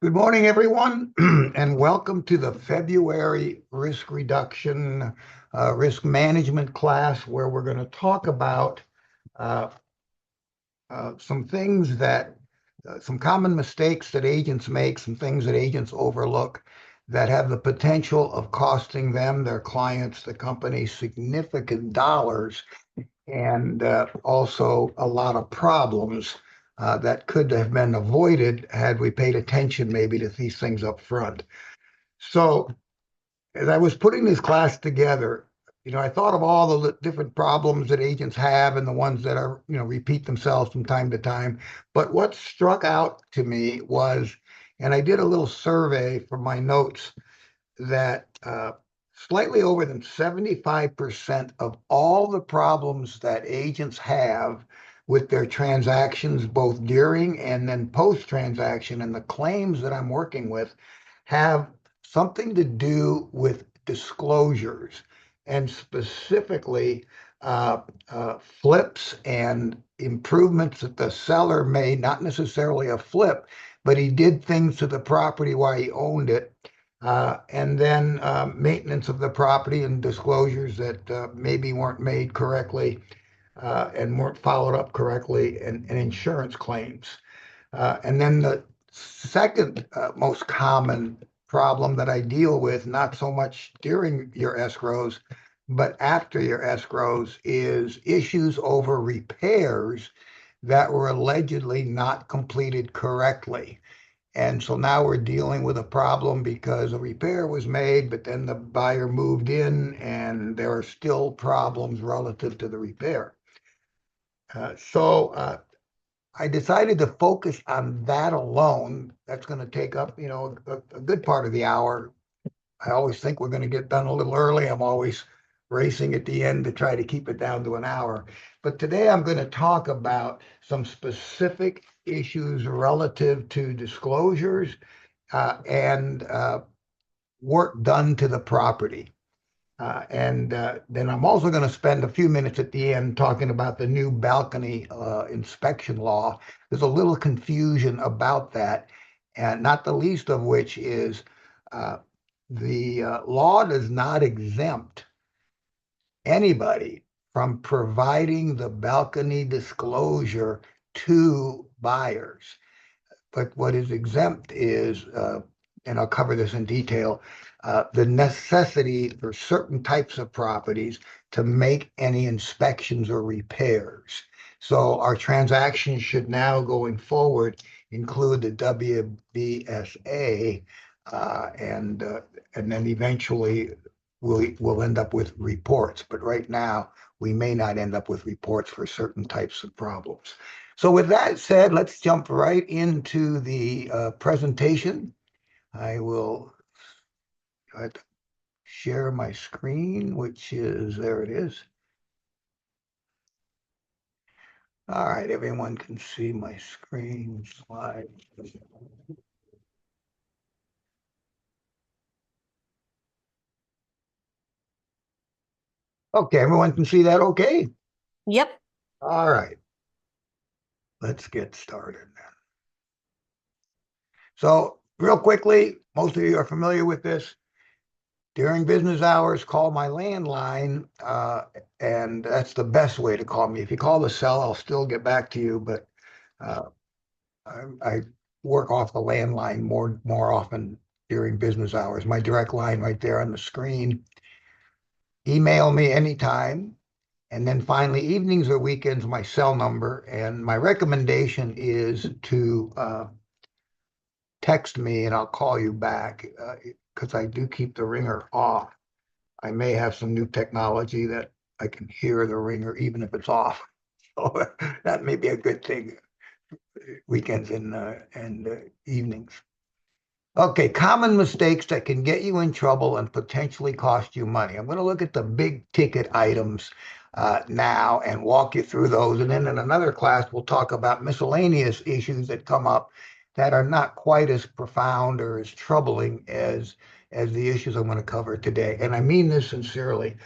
Good morning, everyone, and welcome to the February risk reduction, risk management class, where we're going to talk about uh, some things some common mistakes that agents make, some things that agents overlook that have the potential of costing them, their clients, the company significant dollars and also a lot of problems that could have been avoided had we paid attention maybe to these things up front. So, as I was putting this class together, I thought of all the different problems that agents have and the ones that are, repeat themselves from time to time. But what struck out to me was, and I did a little survey for my notes that slightly over than 75% of all the problems that agents have with their transactions, both during and then post transaction, and the claims that I'm working with have something to do with disclosures and specifically flips and improvements that the seller made, not necessarily a flip, but he did things to the property while he owned it and then maintenance of the property and disclosures that maybe weren't made correctly and weren't followed up correctly, and insurance claims. And then the second most common problem that I deal with, not so much during your escrows, but after your escrows, is issues over repairs that were allegedly not completed correctly. And so now we're dealing with a problem because a repair was made, but then the buyer moved in and there are still problems relative to the repair. So I decided to focus on that alone. That's going to take up, a good part of the hour. I always think we're going to get done a little early. I'm always racing at the end to try to keep it down to an hour. But today I'm going to talk about some specific issues relative to disclosures and work done to the property. And then I'm also going to spend a few minutes at the end talking about the new balcony inspection law. There's a little confusion about that, and not the least of which is uh, the law does not exempt anybody from providing the balcony disclosure to buyers. But what is exempt is, and I'll cover this in detail, the necessity for certain types of properties to make any inspections or repairs. So our transactions should now, going forward, include the WBSA, and then eventually we'll end up with reports. But right now, we may not end up with reports for certain types of problems. So with that said, let's jump right into the presentation. I will share my screen, which is, there it is. All right, everyone can see my screen slide. Okay, everyone can see that okay? Yep. All right, let's get started then. So real quickly, most of you are familiar with this. During business hours, call my landline, and that's the best way to call me. If you call the cell, I'll still get back to you, but uh, I work off the landline more often during business hours. My direct line right there on the screen. Email me anytime. And then finally, evenings or weekends, my cell number. And my recommendation is to text me and I'll call you back because I do keep the ringer off. I may have some new technology that I can hear the ringer even if it's off. So that may be a good thing, weekends and evenings. Okay, common mistakes that can get you in trouble and potentially cost you money. I'm going to look at the big ticket items now and walk you through those. And then in another class, we'll talk about miscellaneous issues that come up that are not quite as profound or as troubling as the issues I'm going to cover today. And I mean this sincerely.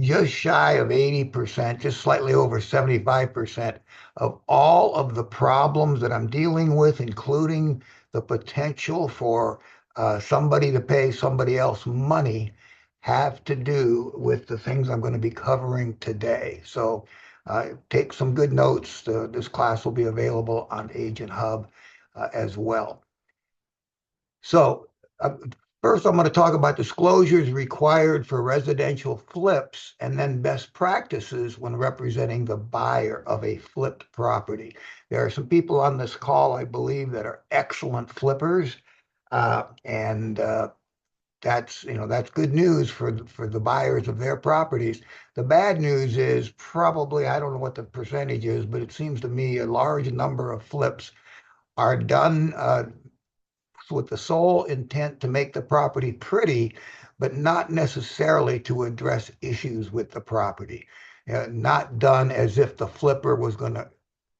just shy of 80%, just slightly over 75% of all of the problems that I'm dealing with, including the potential for somebody to pay somebody else money, have to do with the things I'm going to be covering today. So take some good notes. This class will be available on Agent Hub as well. So, uh, first, I'm going to talk about disclosures required for residential flips and then best practices when representing the buyer of a flipped property. There are some people on this call, I believe, that are excellent flippers, and that's good news for the buyers of their properties. The bad news is probably, I don't know what the percentage is, but it seems to me a large number of flips are done with the sole intent to make the property pretty, but not necessarily to address issues with the property. Not done as if the flipper was going to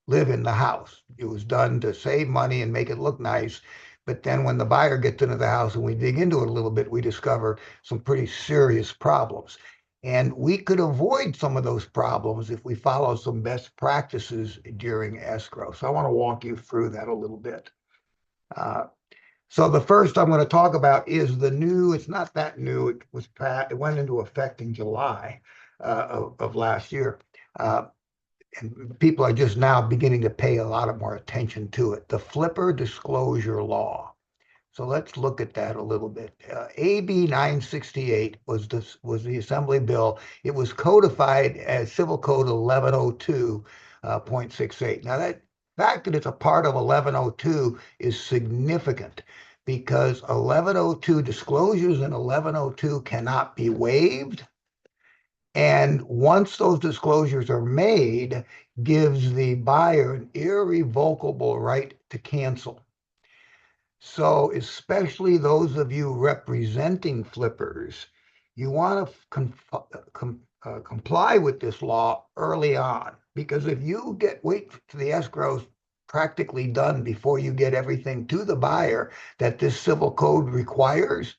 live in the house. It was done to save money and make it look nice. But then when the buyer gets into the house and we dig into it a little bit, we discover some pretty serious problems. And we could avoid some of those problems if we follow some best practices during escrow. So I want to walk you through that a little bit. Uh, so the first I'm going to talk about is the new, it's not that new, it went into effect in July of last year. And people are just now beginning to pay a lot of more attention to it. The Flipper Disclosure Law. So let's look at that a little bit. AB 968 was the Assembly bill. It was codified as Civil Code 1102.68. Now that fact that it's a part of 1102 is significant because 1102 disclosures in 1102 cannot be waived. And once those disclosures are made, gives the buyer an irrevocable right to cancel. So especially those of you representing flippers, you want to comply with this law early on, because if you wait to the escrow's practically done before you get everything to the buyer that this civil code requires,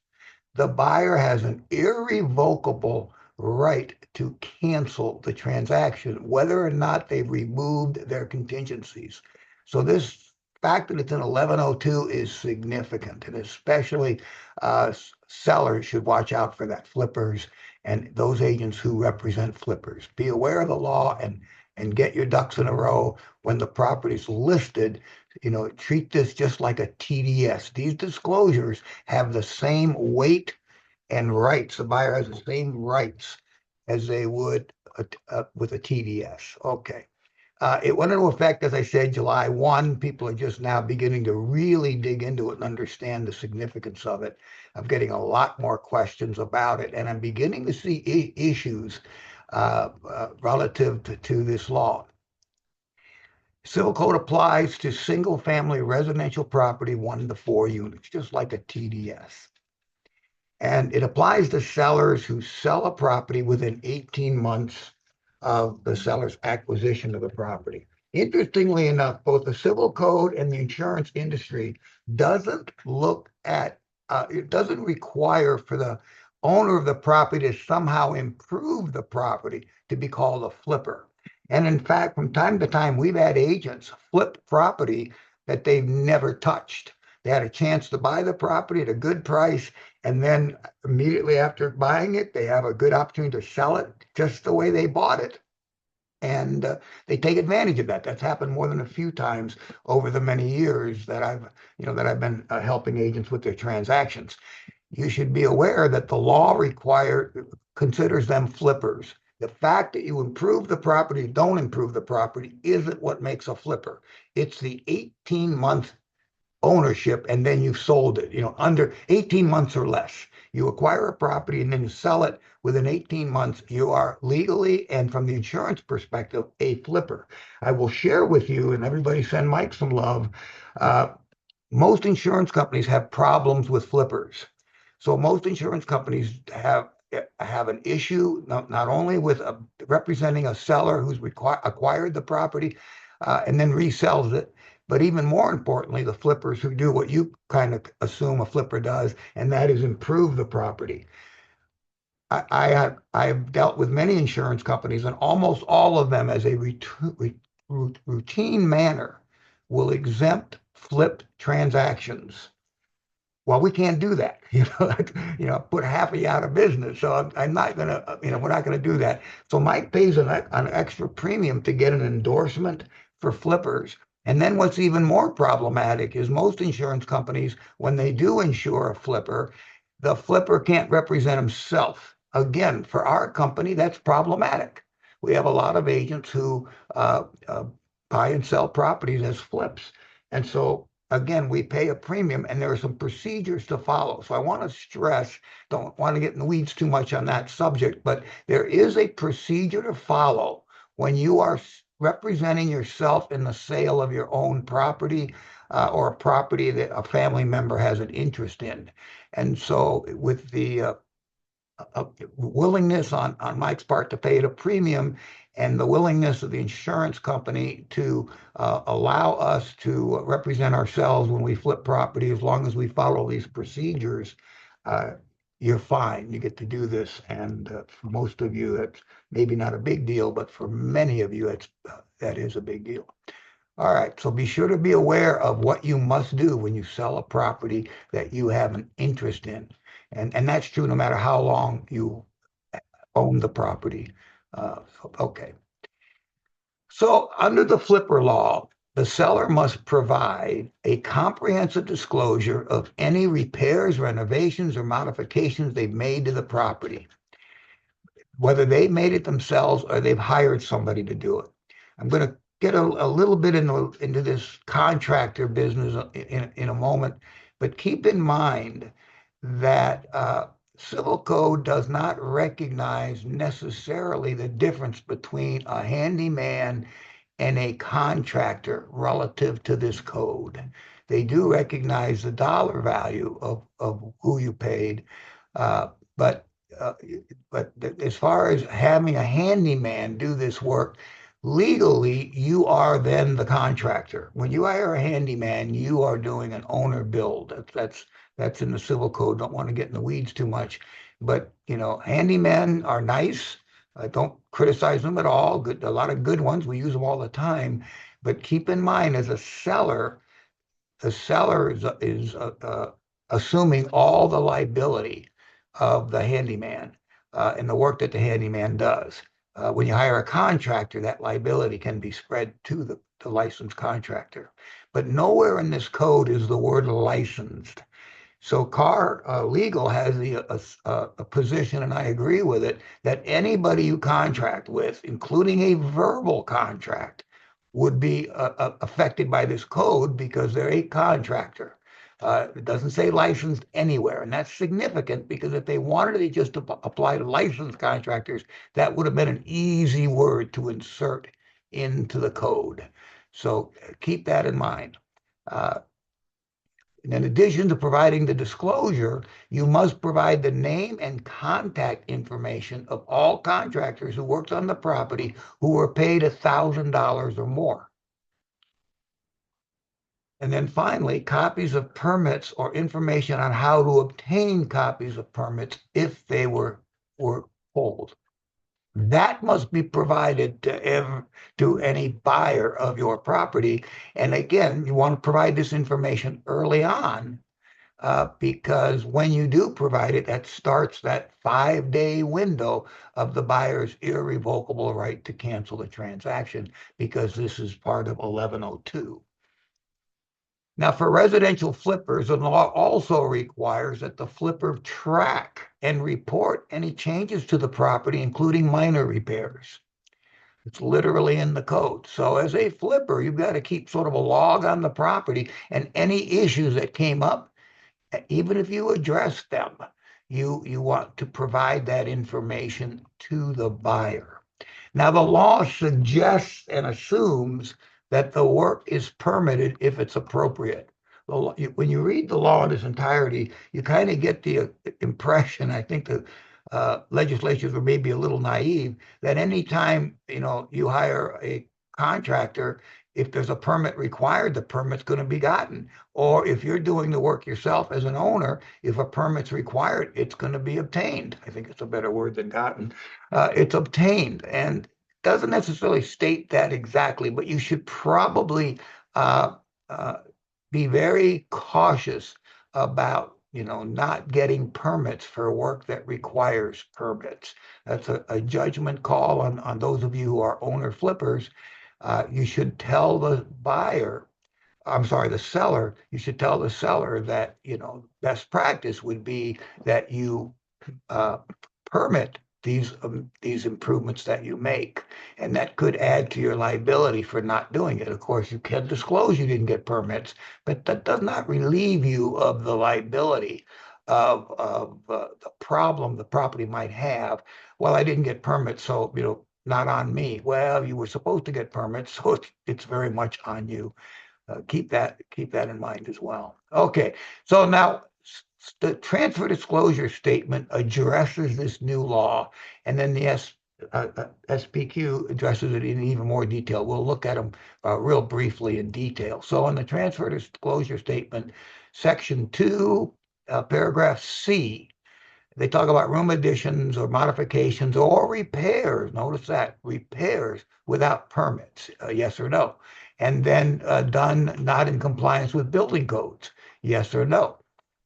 the buyer has an irrevocable right to cancel the transaction, whether or not they've removed their contingencies. So this fact that it's in 1102 is significant, and especially sellers should watch out for that, flippers and those agents who represent flippers. Be aware of the law and get your ducks in a row when the property's listed. Treat this just like a TDS. These disclosures have the same weight and rights. The buyer has the same rights as they would with a TDS. Okay. It went into effect, as I said, July 1. People are just now beginning to really dig into it and understand the significance of it. I'm getting a lot more questions about it, and I'm beginning to see issues relative to this law. Civil Code applies to single-family residential property 1 to 4 units, just like a TDS. And it applies to sellers who sell a property within 18 months of the seller's acquisition of the property. Interestingly enough, both the civil code and the insurance industry doesn't it doesn't require for the owner of the property to somehow improve the property to be called a flipper. And in fact, from time to time, we've had agents flip property that they've never touched. They had a chance to buy the property at a good price, and then immediately after buying it, they have a good opportunity to sell it just the way they bought it. And they take advantage of that. That's happened more than a few times over the many years that I've been helping agents with their transactions. You should be aware that the law considers them flippers. The fact that you improve the property, don't improve the property, isn't what makes a flipper. It's the 18-month ownership, and then you've sold it, under 18 months or less. You acquire a property and then you sell it within 18 months. You are legally, and from the insurance perspective, a flipper. I will share with you, and everybody send Mike some love. Most insurance companies have problems with flippers. So most insurance companies have an issue not only with representing a seller who's acquired the property and then resells it, but even more importantly, the flippers who do what you kind of assume a flipper does, and that is improve the property. I've dealt with many insurance companies, and almost all of them, as a routine manner, will exempt flipped transactions. Well, we can't do that. Put half of you out of business. So I'm not gonna, we're not gonna do that. So Mike pays an extra premium to get an endorsement for flippers. And then what's even more problematic is most insurance companies, when they do insure a flipper, the flipper can't represent himself. Again, for our company, that's problematic. We have a lot of agents who buy and sell properties as flips. And so again, we pay a premium and there are some procedures to follow. So I want to stress, don't want to get in the weeds too much on that subject, but there is a procedure to follow when you are representing yourself in the sale of your own property or a property that a family member has an interest in. And so with the willingness on Mike's part to pay at a premium and the willingness of the insurance company to allow us to represent ourselves when we flip property, as long as we follow these procedures, uh, you're fine. You get to do this. And for most of you, that's maybe not a big deal, but for many of you, that is a big deal. All right, so be sure to be aware of what you must do when you sell a property that you have an interest in. And that's true no matter how long you own the property. Okay. So under the flipper law, the seller must provide a comprehensive disclosure of any repairs, renovations, or modifications they've made to the property, whether they made it themselves or they've hired somebody to do it. I'm going to get a little bit into this contractor business in a moment, but keep in mind that civil code does not recognize necessarily the difference between a handyman and a contractor relative to this code. They do recognize the dollar value of who you paid, uh, but uh, but as far as having a handyman do this work, legally, you are then the contractor. When you hire a handyman, you are doing an owner build. That's in the civil code. Don't want to get in the weeds too much, but handymen are nice. Don't criticize them at all. Good, a lot of good ones. We use them all the time. But keep in mind, as a seller, the seller is assuming all the liability of the handyman and the work that the handyman does. When you hire a contractor, that liability can be spread to the licensed contractor. But nowhere in this code is the word licensed. So Carr Legal has a position, and I agree with it, that anybody you contract with, including a verbal contract, would be affected by this code because they're a contractor. It doesn't say licensed anywhere, and that's significant because if they wanted it just to apply to licensed contractors, that would have been an easy word to insert into the code. So keep that in mind. Uh, and in addition to providing the disclosure, you must provide the name and contact information of all contractors who worked on the property who were paid $1,000 or more. And then finally, copies of permits or information on how to obtain copies of permits if they were pulled. That must be provided to any buyer of your property. And again, you want to provide this information early on because when you do provide it, that starts that 5-day window of the buyer's irrevocable right to cancel the transaction because this is part of 1102. Now, for residential flippers, the law also requires that the flipper track and report any changes to the property, including minor repairs. It's literally in the code. So as a flipper, you've got to keep sort of a log on the property and any issues that came up, even if you address them, you want to provide that information to the buyer. Now, the law suggests and assumes that the work is permitted if it's appropriate. When you read the law in its entirety, you kind of get the impression, I think the legislatures were maybe a little naive, that anytime you hire a contractor, if there's a permit required, the permit's going to be gotten. Or if you're doing the work yourself as an owner, if a permit's required, it's going to be obtained. I think it's a better word than gotten. It's obtained, and doesn't necessarily state that exactly, but you should probably uh, uh, be very cautious about not getting permits for work that requires permits. That's a judgment call on those of you who are owner flippers. You should tell the buyer, I'm sorry, the seller, you should tell the seller that, best practice would be that you uh, permit these improvements that you make, and that could add to your liability for not doing it. Of course, you can disclose you didn't get permits, but that does not relieve you of the liability of the problem the property might have. Well, I didn't get permits, so not on me. Well, you were supposed to get permits, so it's very much on you. Keep that in mind as well. Okay, so now the transfer disclosure statement addresses this new law, and then the SPQ addresses it in even more detail. We'll look at them real briefly in detail. So on the transfer disclosure statement, section 2, paragraph C, they talk about room additions or modifications or repairs. Notice that, repairs without permits, yes or no. And then done not in compliance with building codes, yes or no.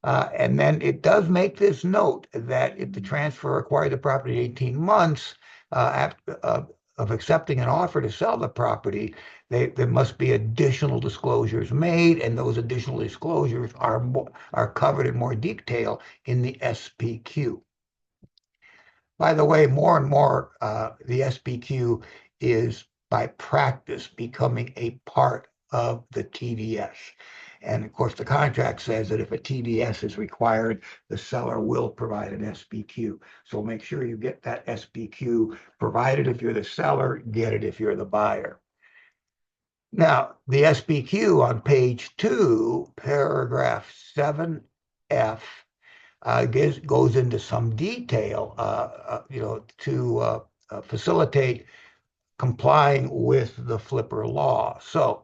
And then it does make this note that if the transfer acquired the property 18 months of accepting an offer to sell the property, there must be additional disclosures made, and those additional disclosures are covered in more detail in the SPQ. By the way, more and more, the SPQ is by practice becoming a part of the TDS. And of course, the contract says that if a TDS is required, the seller will provide an SPQ. So make sure you get that SPQ provided if you're the seller, get it if you're the buyer. Now, the SPQ on page 2, paragraph 7F, goes into some detail, to facilitate complying with the flipper law. So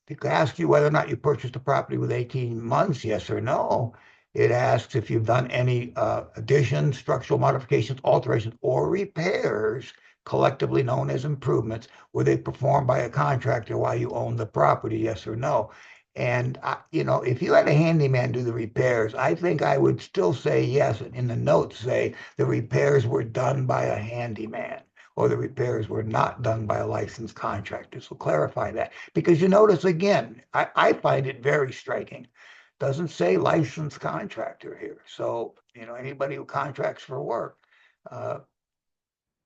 it asks you whether or not you purchased a property with 18 months, yes or no. It asks if you've done any additions, structural modifications, alterations, or repairs, collectively known as improvements, were they performed by a contractor while you own the property, yes or no. And, if you had a handyman do the repairs, I think I would still say yes. In the notes, say the repairs were done by a handyman, or the repairs were not done by a licensed contractor. So clarify that. Because you notice, again, I find it very striking. Doesn't say licensed contractor here. So, anybody who contracts for work,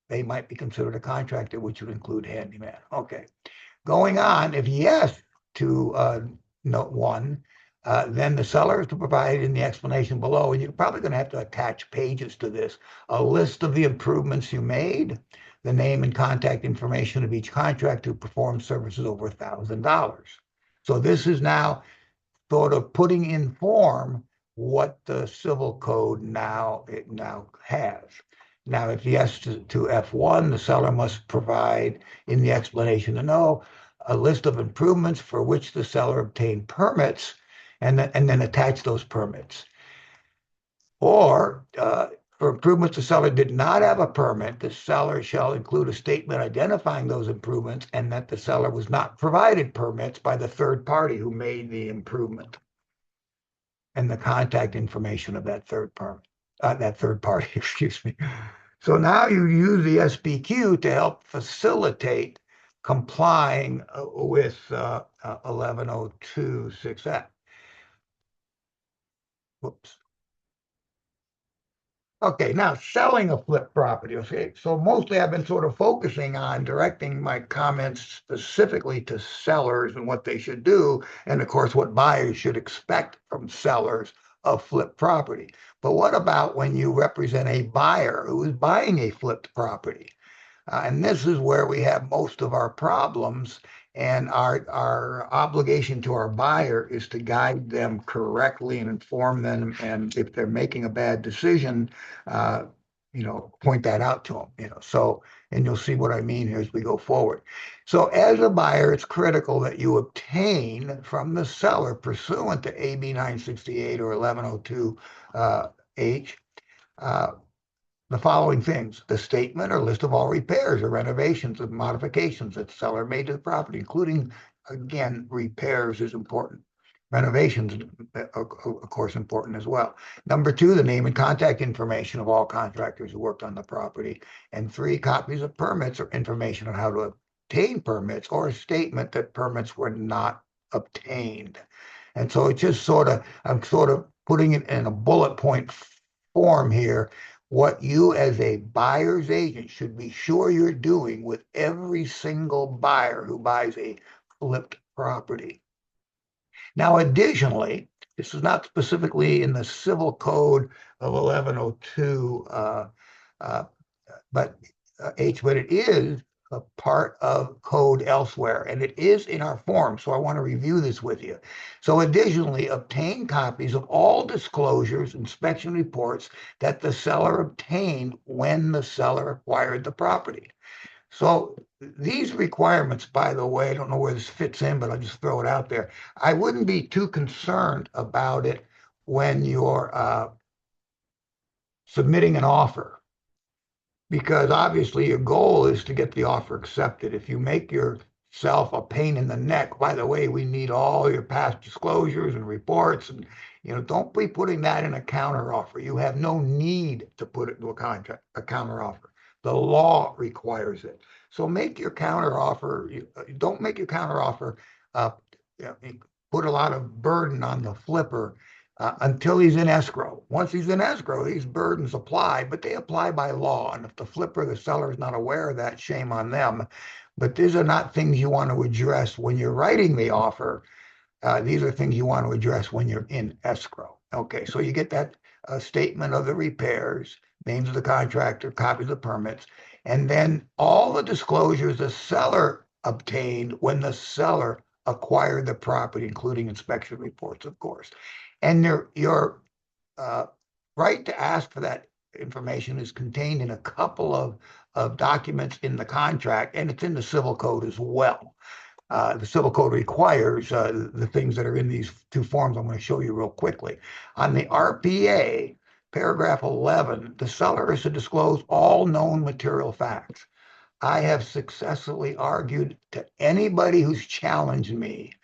they might be considered a contractor, which would include handyman. Okay. Going on, if yes to note 1, then the seller is to provide in the explanation below, and you're probably going to have to attach pages to this, a list of the improvements you made, the name and contact information of each contractor who performed services over $1,000. So this is now sort of putting in form what the civil code now has. Now, if yes to F1, the seller must provide in the explanation to know a list of improvements for which the seller obtained permits, and then attach those permits. Or for improvements the seller did not have a permit, the seller shall include a statement identifying those improvements and that the seller was not provided permits by the third party who made the improvement, and the contact information of that third party, excuse me. So now you use the SPQ to help facilitate complying with 1102.6F. Whoops. Okay, now selling a flip property. Okay, so mostly I've been sort of focusing on directing my comments specifically to sellers and what they should do, and of course what buyers should expect from sellers of flip property. But what about when you represent a buyer who is buying a flipped property? And this is where we have most of our problems. And our obligation to our buyer is to guide them correctly and inform them. And if they're making a bad decision, point that out to them, so, and you'll see what I mean here as we go forward. So as a buyer, it's critical that you obtain from the seller pursuant to AB 968 or 1102 H, uh, the following things: the statement or list of all repairs or renovations and modifications that the seller made to the property, including, again, repairs is important. Renovations, of course, important as well. Number two, the name and contact information of all contractors who worked on the property. And three, copies of permits or information on how to obtain permits or a statement that permits were not obtained. And so it's just I'm sort of putting it in a bullet point form here, what you as a buyer's agent should be sure you're doing with every single buyer who buys a flipped property. Now, additionally, this is not specifically in the Civil Code of 1102, but but it is a part of code elsewhere, and it is in our form. So I want to review this with you. So additionally, obtain copies of all disclosures, inspection reports that the seller obtained when the seller acquired the property. So these requirements, by the way, I don't know where this fits in, but I'll just throw it out there. I wouldn't be too concerned about it when you're submitting an offer, because obviously your goal is to get the offer accepted. If you make yourself a pain in the neck, by the way, we need all your past disclosures and reports, and don't be putting that in a counter offer. You have no need to put it into a counter offer. The law requires it. So make your counter offer. Don't make your counter offer put a lot of burden on the flipper until he's in escrow. Once he's in escrow, these burdens apply, but they apply by law. And if the flipper, the seller, is not aware of that, shame on them. But these are not things you want to address when you're writing the offer. These are things you want to address when you're in escrow. Okay, so you get that statement of the repairs, names of the contractor, copies of permits, and then all the disclosures the seller obtained when the seller acquired the property, including inspection reports, of course. And your right to ask for that information is contained in a couple of documents in the contract, and it's in the Civil Code as well. The Civil Code requires the things that are in these two forms I'm going to show you real quickly. On the RPA, paragraph 11, the seller is to disclose all known material facts. I have successfully argued to anybody who's challenged me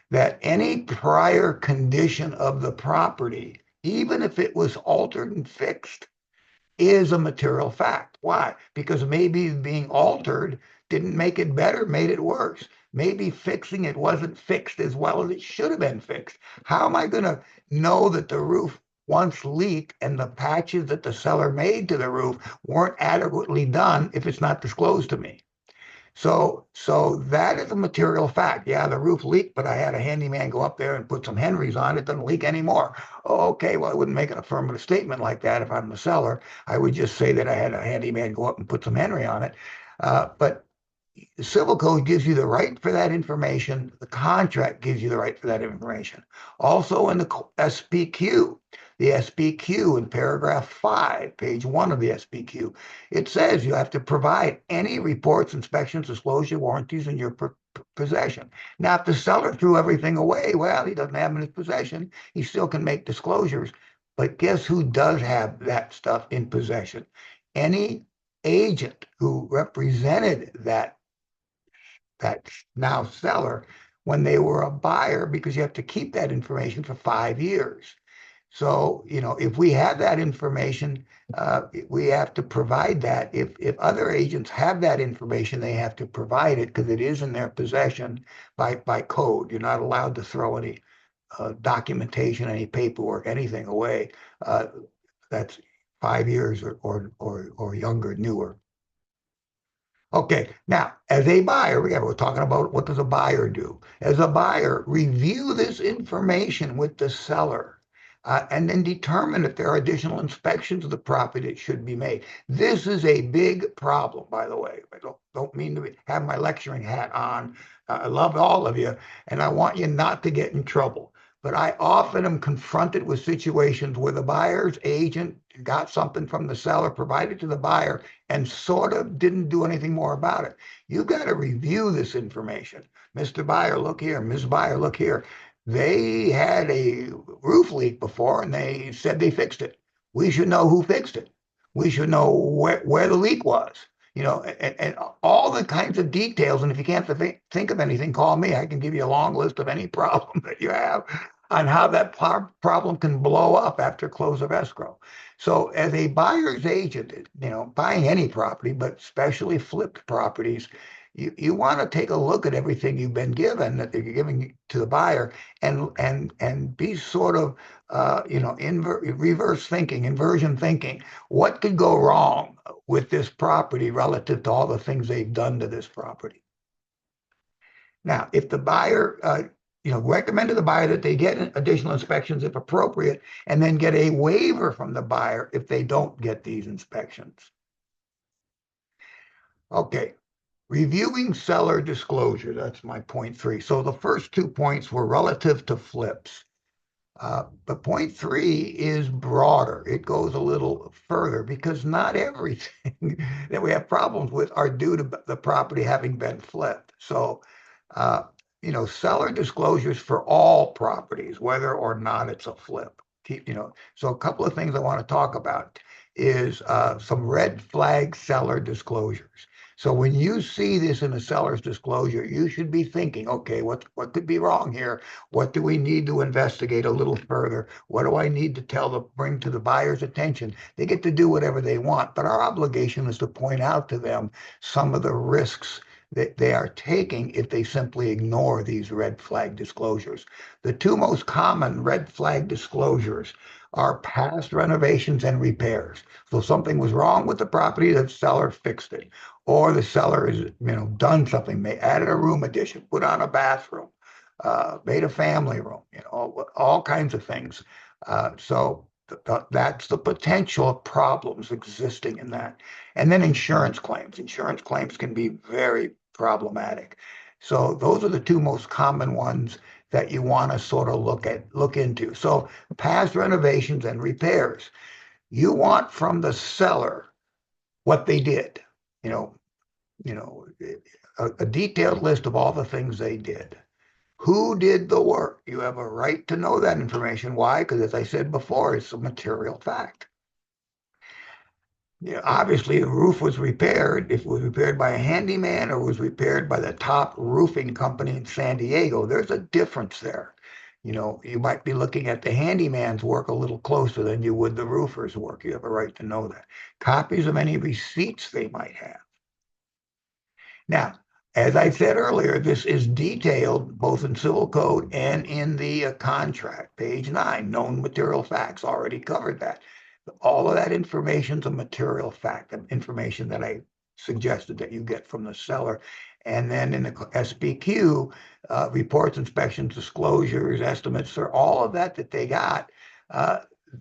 that any prior condition of the property, even if it was altered and fixed, is a material fact. Why? Because maybe being altered didn't make it better, made it worse. Maybe fixing it wasn't fixed as well as it should have been fixed. How am I going to know that the roof once leaked and the patches that the seller made to the roof weren't adequately done if it's not disclosed to me? So that is a material fact. Yeah, the roof leaked, but I had a handyman go up there and put some Henrys on. It doesn't leak anymore. Oh, okay, well, I wouldn't make an affirmative statement like that if I'm the seller. I would just say that I had a handyman go up and put some Henry on it. But the Civil Code gives you the right for that information. The contract gives you the right for that information. Also in the SPQ, the SPQ in paragraph 5, page 1 of the SPQ, it says you have to provide any reports, inspections, disclosure, warranties in your possession. Now, if the seller threw everything away, well, he doesn't have them in his possession. He still can make disclosures. But guess who does have that stuff in possession? Any agent who represented that now seller when they were a buyer, because you have to keep that information for 5 years. So, if we have that information, we have to provide that. If other agents have that information, they have to provide it because it is in their possession by code. You're not allowed to throw any documentation, any paperwork, anything away. That's 5 years or younger, newer. Okay, now, as a buyer, we're talking about what does a buyer do? As a buyer, review this information with the seller and then determine if there are additional inspections of the property that should be made. This is a big problem, by the way. I don't mean to have my lecturing hat on. I love all of you, and I want you not to get in trouble. But I often am confronted with situations where the buyer's agent got something from the seller, provided to the buyer, and sort of didn't do anything more about it. You got to review this information. Mr. Buyer, look here. Ms. Buyer, look here. They had a roof leak before and they said they fixed it. We should know who fixed it. We should know where the leak was, and all the kinds of details. And if you can't think of anything, call me. I can give you a long list of any problem that you have on how that problem can blow up after close of escrow. So as a buyer's agent, buying any property, but especially flipped properties, you want to take a look at everything you've been given that you're giving to the buyer and be sort of reverse thinking, inversion thinking. What could go wrong with this property relative to all the things they've done to this property? Now, if the buyer, recommend to the buyer that they get additional inspections if appropriate, and then get a waiver from the buyer if they don't get these inspections. Okay, reviewing seller disclosure, that's my point 3. So the first 2 points were relative to flips. But point 3 is broader. It goes a little further because not everything that we have problems with are due to the property having been flipped. So, seller disclosures for all properties, whether or not it's a flip. So a couple of things I want to talk about is some red flag seller disclosures. So when you see this in a seller's disclosure, you should be thinking, okay, what could be wrong here? What do we need to investigate a little further? What do I need to bring to the buyer's attention? They get to do whatever they want, but our obligation is to point out to them some of the risks that they are taking if they simply ignore these red flag disclosures. The 2 most common red flag disclosures are past renovations and repairs. So something was wrong with the property, the seller fixed it. Or the seller has, done something, added a room addition, put on a bathroom, made a family room, all kinds of things. So that's the potential of problems existing in that. And then insurance claims. Insurance claims can be very problematic. So those are the 2 most common ones that you want to sort of look into. So past renovations and repairs. You want from the seller what they did, a detailed list of all the things they did. Who did the work? You have a right to know that information. Why? Because as I said before, it's a material fact. Obviously, the roof was repaired. If it was repaired by a handyman or was repaired by the top roofing company in San Diego, there's a difference there. You might be looking at the handyman's work a little closer than you would the roofer's work. You have a right to know that. Copies of any receipts they might have. Now, as I said earlier, this is detailed both in civil code and in the contract. Page 9, known material facts, already covered that. All of that information is a material fact, information that I suggested that you get from the seller. And then in the SBQ, reports, inspections, disclosures, estimates, or all of that they got,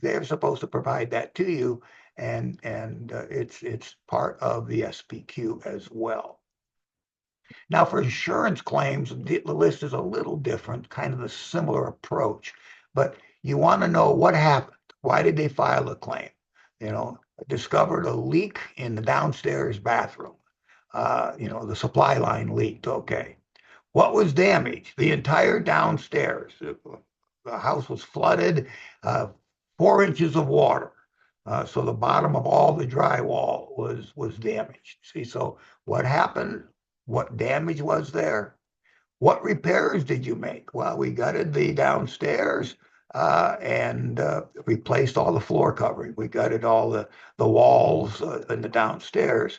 they're supposed to provide that to you, and it's part of the SBQ as well. Now, for insurance claims, the list is a little different, kind of a similar approach, but you want to know what happened. Why did they file a claim? Discovered a leak in the downstairs bathroom. The supply line leaked. Okay. What was damaged? The entire downstairs. The house was flooded, 4 inches of water. So the bottom of all the drywall was damaged. See, so what happened? What damage was there? What repairs did you make? Well, we gutted the downstairs and replaced all the floor covering. We gutted all the walls in the downstairs.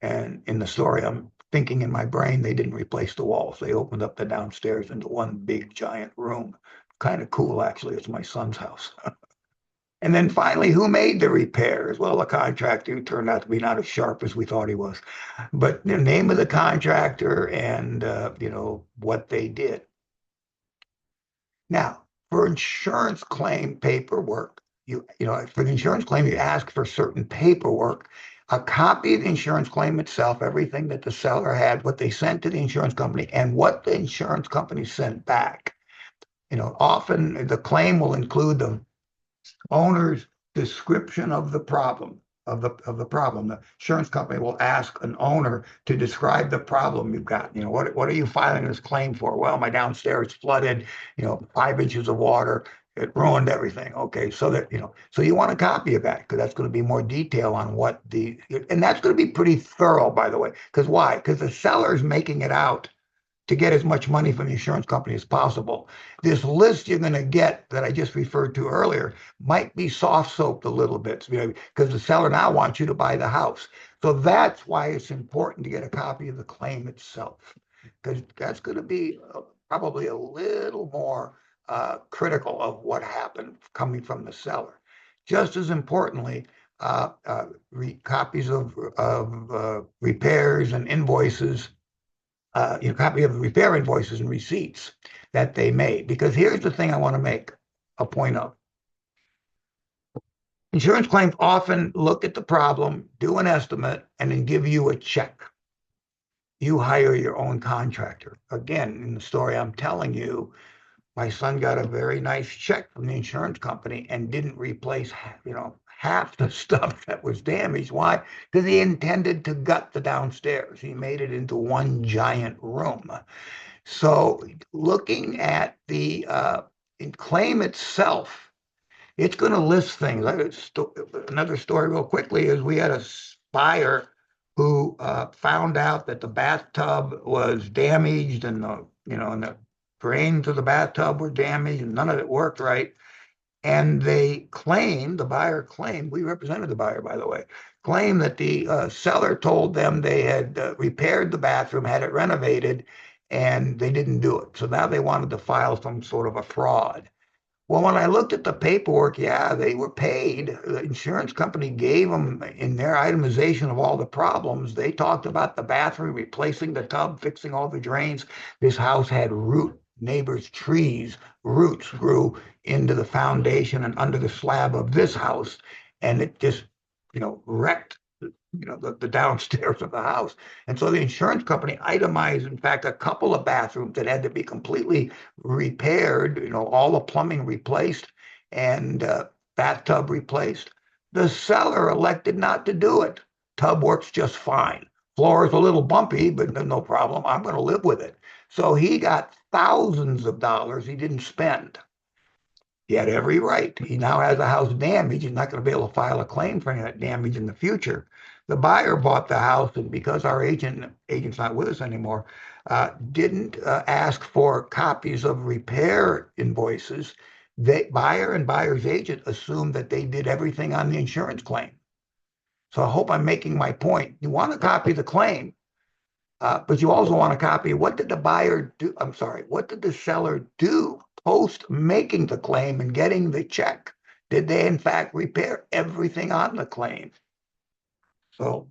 And in the story, I'm thinking in my brain, they didn't replace the walls. They opened up the downstairs into one big giant room. Kind of cool, actually. It's my son's house. And then finally, who made the repairs? Well, the contractor turned out to be not as sharp as we thought he was. But the name of the contractor and, what they did. Now, for insurance claim paperwork, for the insurance claim, you ask for certain paperwork, a copy of the insurance claim itself, everything that the seller had, what they sent to the insurance company, and what the insurance company sent back. Often the claim will include the owner's description of the problem. Of the problem, the insurance company will ask an owner to describe the problem you've got. What are you filing this claim for? Well, my downstairs flooded, 5 inches of water, it ruined everything. Okay, so you want a copy of that because that's going to be more detail on and that's going to be pretty thorough, by the way. Because why? Because the seller's making it out to get as much money from the insurance company as possible. This list you're going to get that I just referred to earlier might be soft soaped a little bit, because the seller now wants you to buy the house. So that's why it's important to get a copy of the claim itself, because that's going to be probably a little more critical of what happened coming from the seller. Just as importantly, copies of repairs and invoices, copy of the repair invoices and receipts that they made. Because here's the thing I want to make a point of. Insurance claims often look at the problem, do an estimate, and then give you a check. You hire your own contractor. Again, in the story I'm telling you, my son got a very nice check from the insurance company and didn't replace, half the stuff that was damaged. Why? Because he intended to gut the downstairs. He made it into one giant room. So looking at the claim itself, it's going to list things. Another story real quickly is we had a buyer who found out that the bathtub was damaged and the drains of the bathtub were damaged and none of it worked right. And the buyer claimed, we represented the buyer, by the way, claimed that the seller told them they had repaired the bathroom, had it renovated, and they didn't do it. So now they wanted to file some sort of a fraud. Well, when I looked at the paperwork, yeah, they were paid. The insurance company gave them, in their itemization of all the problems, they talked about the bathroom, replacing the tub, fixing all the drains. This house had neighbors' trees, roots grew into the foundation and under the slab of this house, and it just, wrecked the downstairs of the house. And so the insurance company itemized, in fact, a couple of bathrooms that had to be completely repaired, all the plumbing replaced and bathtub replaced. The seller elected not to do it. Tub works just fine. Floor is a little bumpy, but no problem. I'm going to live with it. So he got thousands of dollars he didn't spend. He had every right. He now has a house damaged. He's not going to be able to file a claim for any of that damage in the future. The buyer bought the house, and because our agent's not with us anymore, didn't ask for copies of repair invoices. The buyer and buyer's agent assumed that they did everything on the insurance claim. So I hope I'm making my point. You want a copy of the claim, but you also want a copy of what did the buyer do? I'm sorry, what did the seller do post making the claim and getting the check? Did they, in fact, repair everything on the claim? So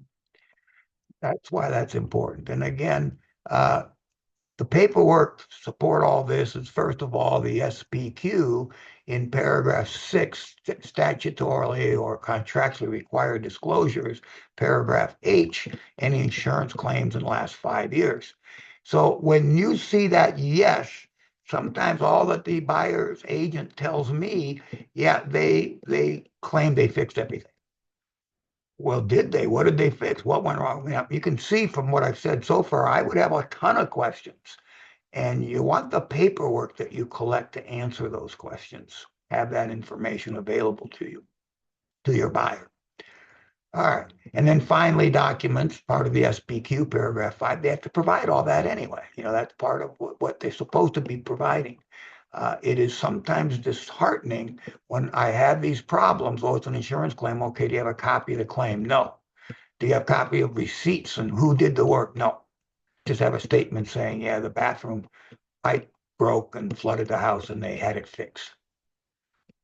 that's why that's important. And again, the paperwork to support all this is, first of all, the SPQ in paragraph 6, statutorily or contractually required disclosures, paragraph H, any insurance claims in the last 5 years. So when you see that, yes, sometimes all that the buyer's agent tells me, yeah, they claim they fixed everything. Well, did they? What did they fix? What went wrong? You can see from what I've said so far, I would have a ton of questions. And you want the paperwork that you collect to answer those questions. Have that information available to you, to your buyer. All right. And then finally, documents, part of the SPQ, paragraph 5, they have to provide all that anyway. That's part of what they're supposed to be providing. It is sometimes disheartening when I have these problems. Oh, it's an insurance claim. Okay, do you have a copy of the claim? No. Do you have a copy of receipts and who did the work? No. Just have a statement saying, yeah, the bathroom pipe broke and flooded the house and they had it fixed.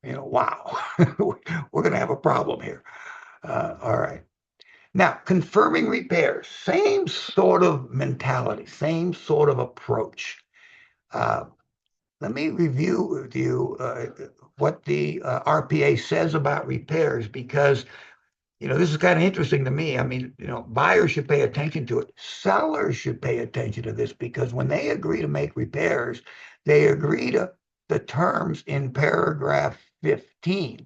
Wow, we're going to have a problem here. All right. Now, confirming repairs, same sort of mentality, same sort of approach. Let me review with you what the RPA says about repairs, because this is kind of interesting to me. I mean, buyers should pay attention to it. Sellers should pay attention to this, because when they agree to make repairs, they agree to the terms in paragraph 15.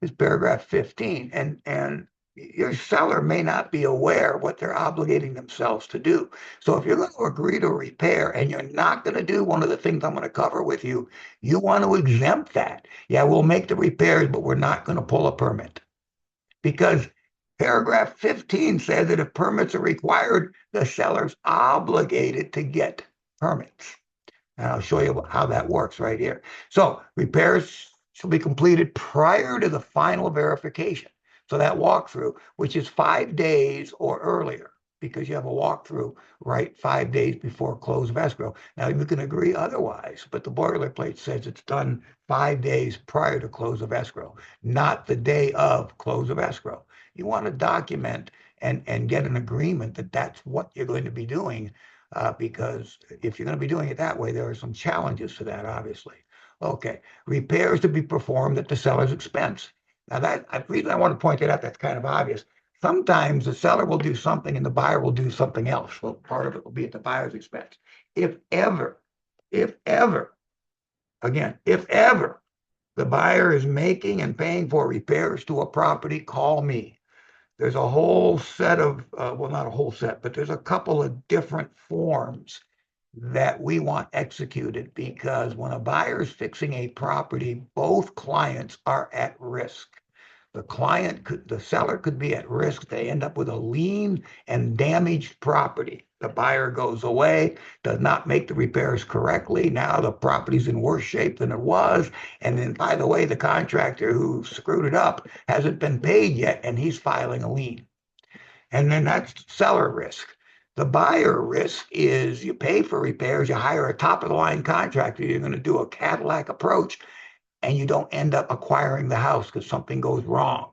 Is paragraph 15. And your seller may not be aware what they're obligating themselves to do. So if you're going to agree to repair and you're not going to do one of the things I'm going to cover with you, you want to exempt that. Yeah, we'll make the repairs, but we're not going to pull a permit. Because paragraph 15 says that if permits are required, the seller's obligated to get permits. And I'll show you how that works right here. So repairs shall be completed prior to the final verification. So that walkthrough, which is 5 days or earlier, because you have a walkthrough right 5 days before close of escrow. Now you can agree otherwise, but the boilerplate says it's done 5 days prior to close of escrow, not the day of close of escrow. You want to document and get an agreement that that's what you're going to be doing, because if you're going to be doing it that way, there are some challenges to that, obviously. Okay, repairs to be performed at the seller's expense. Now the reason I want to point it out, that's kind of obvious. Sometimes the seller will do something and the buyer will do something else. Well, part of it will be at the buyer's expense. If ever, again, if ever the buyer is making and paying for repairs to a property, call me. There's a whole set of, well, not a whole set, but there's a couple of different forms that we want executed, because when a buyer is fixing a property, both clients are at risk. The seller could be at risk. They end up with a lien and damaged property. The buyer goes away, does not make the repairs correctly. Now the property's in worse shape than it was. And then, by the way, the contractor who screwed it up hasn't been paid yet, and he's filing a lien. And then that's seller risk. The buyer risk is you pay for repairs, you hire a top of the line contractor, you're going to do a Cadillac approach, and you don't end up acquiring the house because something goes wrong.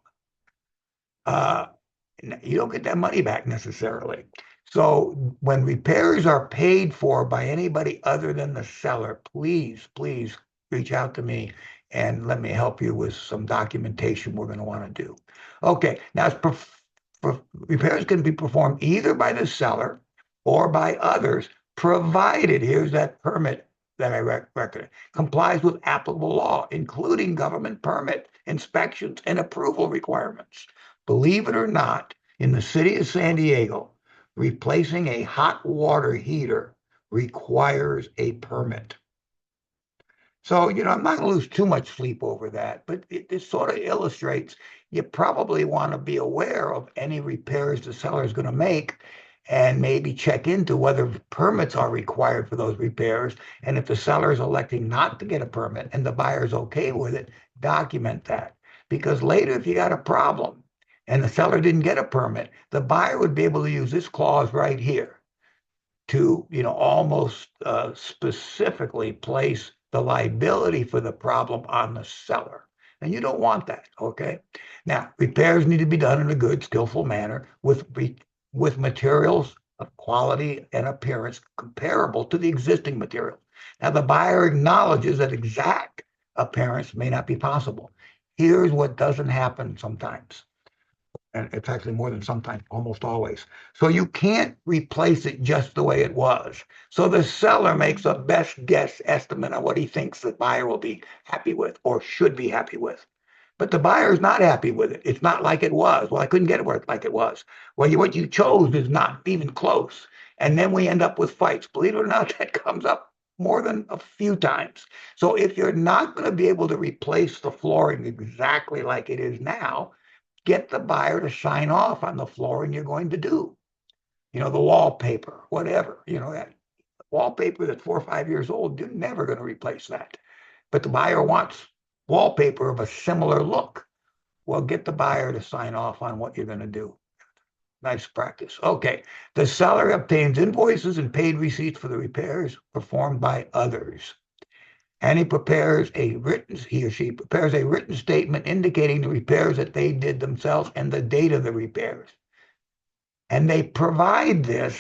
You don't get that money back necessarily. So when repairs are paid for by anybody other than the seller, please, please reach out to me and let me help you with some documentation we're going to want to do. Okay, now repairs can be performed either by the seller or by others, provided, here's that permit that I recommend, complies with applicable law, including government permit, inspections, and approval requirements. Believe it or not, in the city of San Diego, replacing a hot water heater requires a permit. So, I'm not going to lose too much sleep over that, but it sort of illustrates you probably want to be aware of any repairs the seller is going to make, and maybe check into whether permits are required for those repairs. And if the seller is electing not to get a permit and the buyer is okay with it, document that. Because later, if you got a problem and the seller didn't get a permit, the buyer would be able to use this clause right here to, almost specifically place the liability for the problem on the seller. And you don't want that, okay? Now, repairs need to be done in a good, skillful manner with materials of quality and appearance comparable to the existing material. Now, the buyer acknowledges that exact appearance may not be possible. Here's what doesn't happen sometimes. And it's actually more than sometimes, almost always. So you can't replace it just the way it was. So the seller makes a best guess estimate on what he thinks the buyer will be happy with or should be happy with. But the buyer is not happy with it. It's not like it was. Well, I couldn't get it like it was. Well, what you chose is not even close. And then we end up with fights. Believe it or not, that comes up more than a few times. So if you're not going to be able to replace the flooring exactly like it is now, get the buyer to sign off on the flooring you're going to do. The wallpaper, whatever, that wallpaper that's 4 or 5 years old, you're never going to replace that. But the buyer wants wallpaper of a similar look. Well, get the buyer to sign off on what you're going to do. Nice practice. Okay. The seller obtains invoices and paid receipts for the repairs performed by others. And he or she prepares a written statement indicating the repairs that they did themselves and the date of the repairs. And they provide this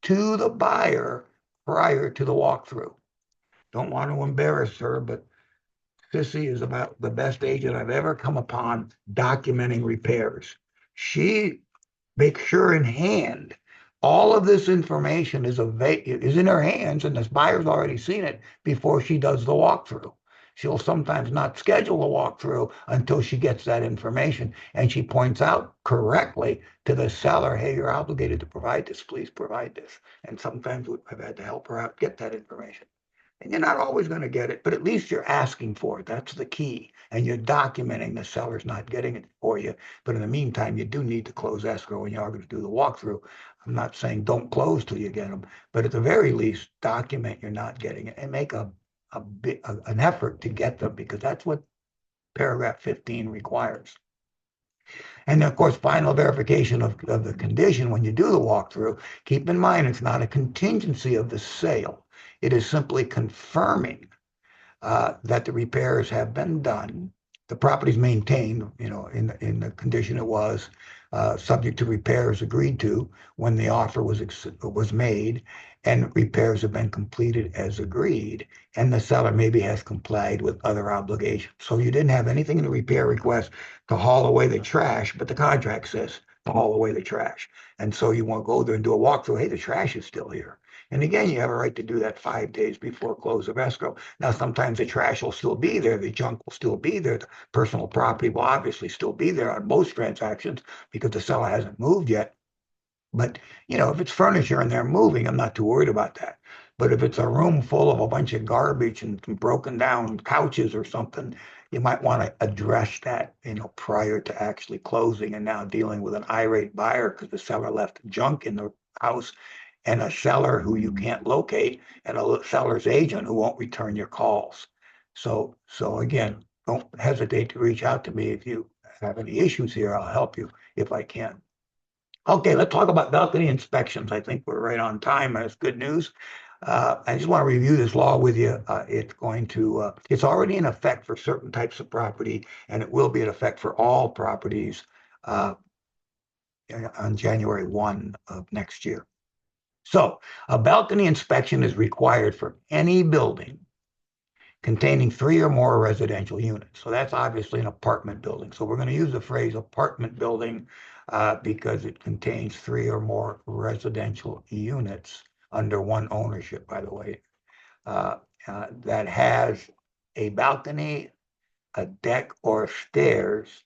to the buyer prior to the walkthrough. Don't want to embarrass her, but Sissy is about the best agent I've ever come upon documenting repairs. She makes sure in hand All of this information is in her hands, and this buyer's already seen it before she does the walkthrough. She'll sometimes not schedule a walkthrough until she gets that information, and she points out correctly to the seller, "Hey, you're obligated to provide this. Please provide this." And sometimes I've had to help her out get that information. And you're not always going to get it, but at least you're asking for it. That's the key. And you're documenting the seller's not getting it for you. But in the meantime, you do need to close escrow when you are going to do the walkthrough. I'm not saying don't close till you get them, but at the very least, document you're not getting it and make an effort to get them, because that's what paragraph 15 requires. And then, of course, final verification of the condition when you do the walkthrough. Keep in mind, it's not a contingency of the sale. It is simply confirming that the repairs have been done. The property is maintained, in the condition it was, subject to repairs agreed to when the offer was made, and repairs have been completed as agreed, and the seller maybe has complied with other obligations. So you didn't have anything in the repair request to haul away the trash, but the contract says to haul away the trash. And so you want to go there and do a walkthrough. Hey, the trash is still here. And again, you have a right to do that 5 days before close of escrow. Now, sometimes the trash will still be there, the junk will still be there, the personal property will obviously still be there on most transactions because the seller hasn't moved yet. But, if it's furniture and they're moving, I'm not too worried about that. But if it's a room full of a bunch of garbage and some broken down couches or something, you might want to address that, prior to actually closing and now dealing with an irate buyer because the seller left junk in the house, and a seller who you can't locate, and a seller's agent who won't return your calls. So again, don't hesitate to reach out to me if you have any issues here. I'll help you if I can. Okay, let's talk about balcony inspections. I think we're right on time, and it's good news. I just want to review this law with you. It's already in effect for certain types of property, and it will be in effect for all properties on January 1 of next year. So a balcony inspection is required for any building containing 3 or more residential units. So that's obviously an apartment building. So we're going to use the phrase apartment building because it contains 3 or more residential units under one ownership, by the way, that has a balcony, a deck, or stairs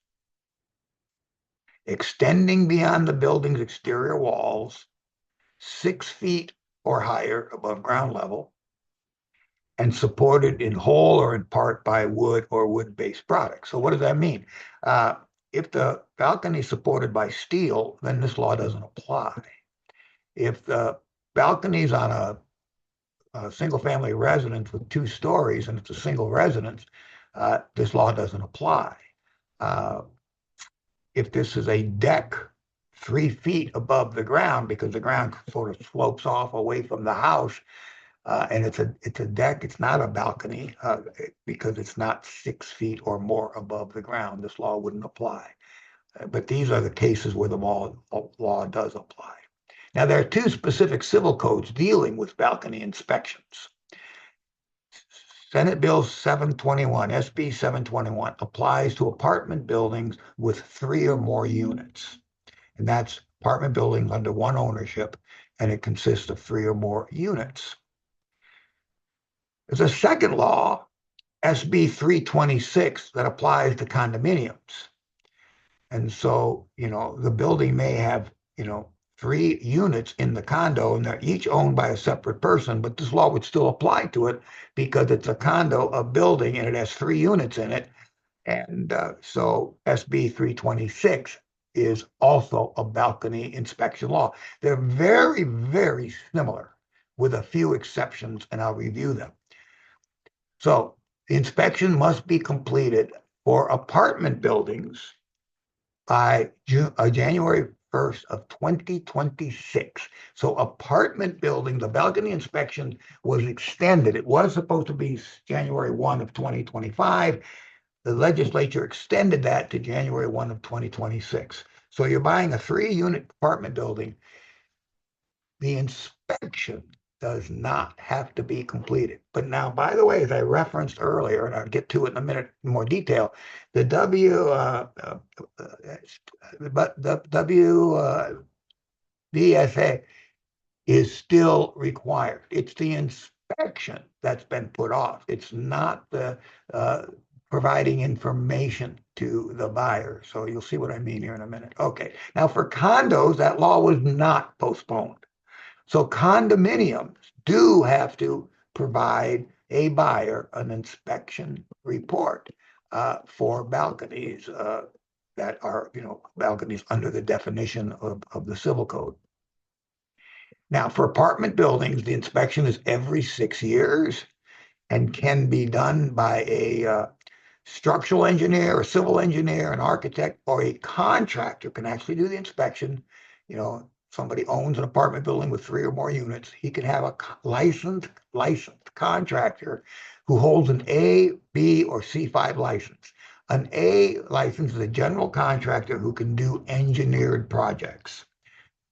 extending beyond the building's exterior walls 6 feet or higher above ground level, and supported in whole or in part by wood or wood-based products. So what does that mean? If the balcony is supported by steel, then this law doesn't apply. If the balcony is on a single-family residence with 2 stories and it's a single residence, this law doesn't apply. If this is a deck 3 feet above the ground, because the ground sort of slopes off away from the house, and it's a deck, it's not a balcony, because it's not 6 feet or more above the ground. This law wouldn't apply. But these are the cases where the law does apply. Now, there are 2 specific civil codes dealing with balcony inspections. Senate Bill 721, SB 721, applies to apartment buildings with 3 or more units. And that's apartment buildings under one ownership, and it consists of 3 or more units. There's a second law, SB 326, that applies to condominiums. And so, the building may have, 3 units in the condo, and they're each owned by a separate person, but this law would still apply to it because it's a condo, a building, and it has 3 units in it. And so SB 326 is also a balcony inspection law. They're very, very similar with a few exceptions, and I'll review them. So the inspection must be completed for apartment buildings by January 1st of 2026. So apartment building, the balcony inspection was extended. It was supposed to be January 1 of 2025. The legislature extended that to January 1 of 2026. So you're buying a 3-unit apartment building. The inspection does not have to be completed. But now, by the way, as I referenced earlier, and I'll get to it in a minute in more detail, the BSA is still required. It's the inspection that's been put off. It's not the providing information to the buyer. So you'll see what I mean here in a minute. Okay. Now for condos, that law was not postponed. So condominiums do have to provide a buyer an inspection report for balconies that are, balconies under the definition of the civil code. Now, for apartment buildings, the inspection is every 6 years and can be done by a structural engineer, a civil engineer, an architect, or a contractor can actually do the inspection. Somebody owns an apartment building with 3 or more units. He can have a licensed contractor who holds an A, B, or C5 license. An A license is a general contractor who can do engineered projects.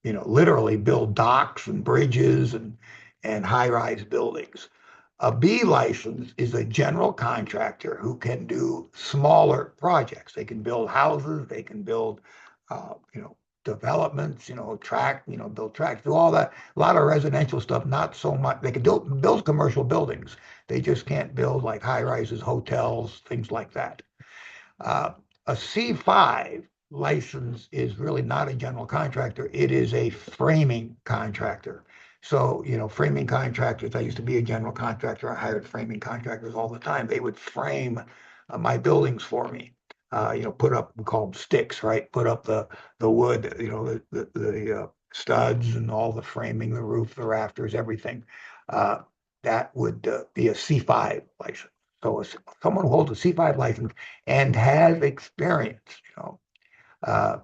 Literally build docks and bridges and high-rise buildings. A B license is a general contractor who can do smaller projects. They can build houses, they can build, developments, build tracks, do all that. A lot of residential stuff, not so much. They can build commercial buildings. They just can't build like high rises, hotels, things like that. A C5 license is really not a general contractor. It is a framing contractor. So, framing contractors, I used to be a general contractor. I hired framing contractors all the time. They would frame my buildings for me. Put up, we call them sticks, right? Put up the wood, the studs and all the framing, the roof, the rafters, everything. That would be a C5 license. So someone who holds a C5 license and has experience, uh,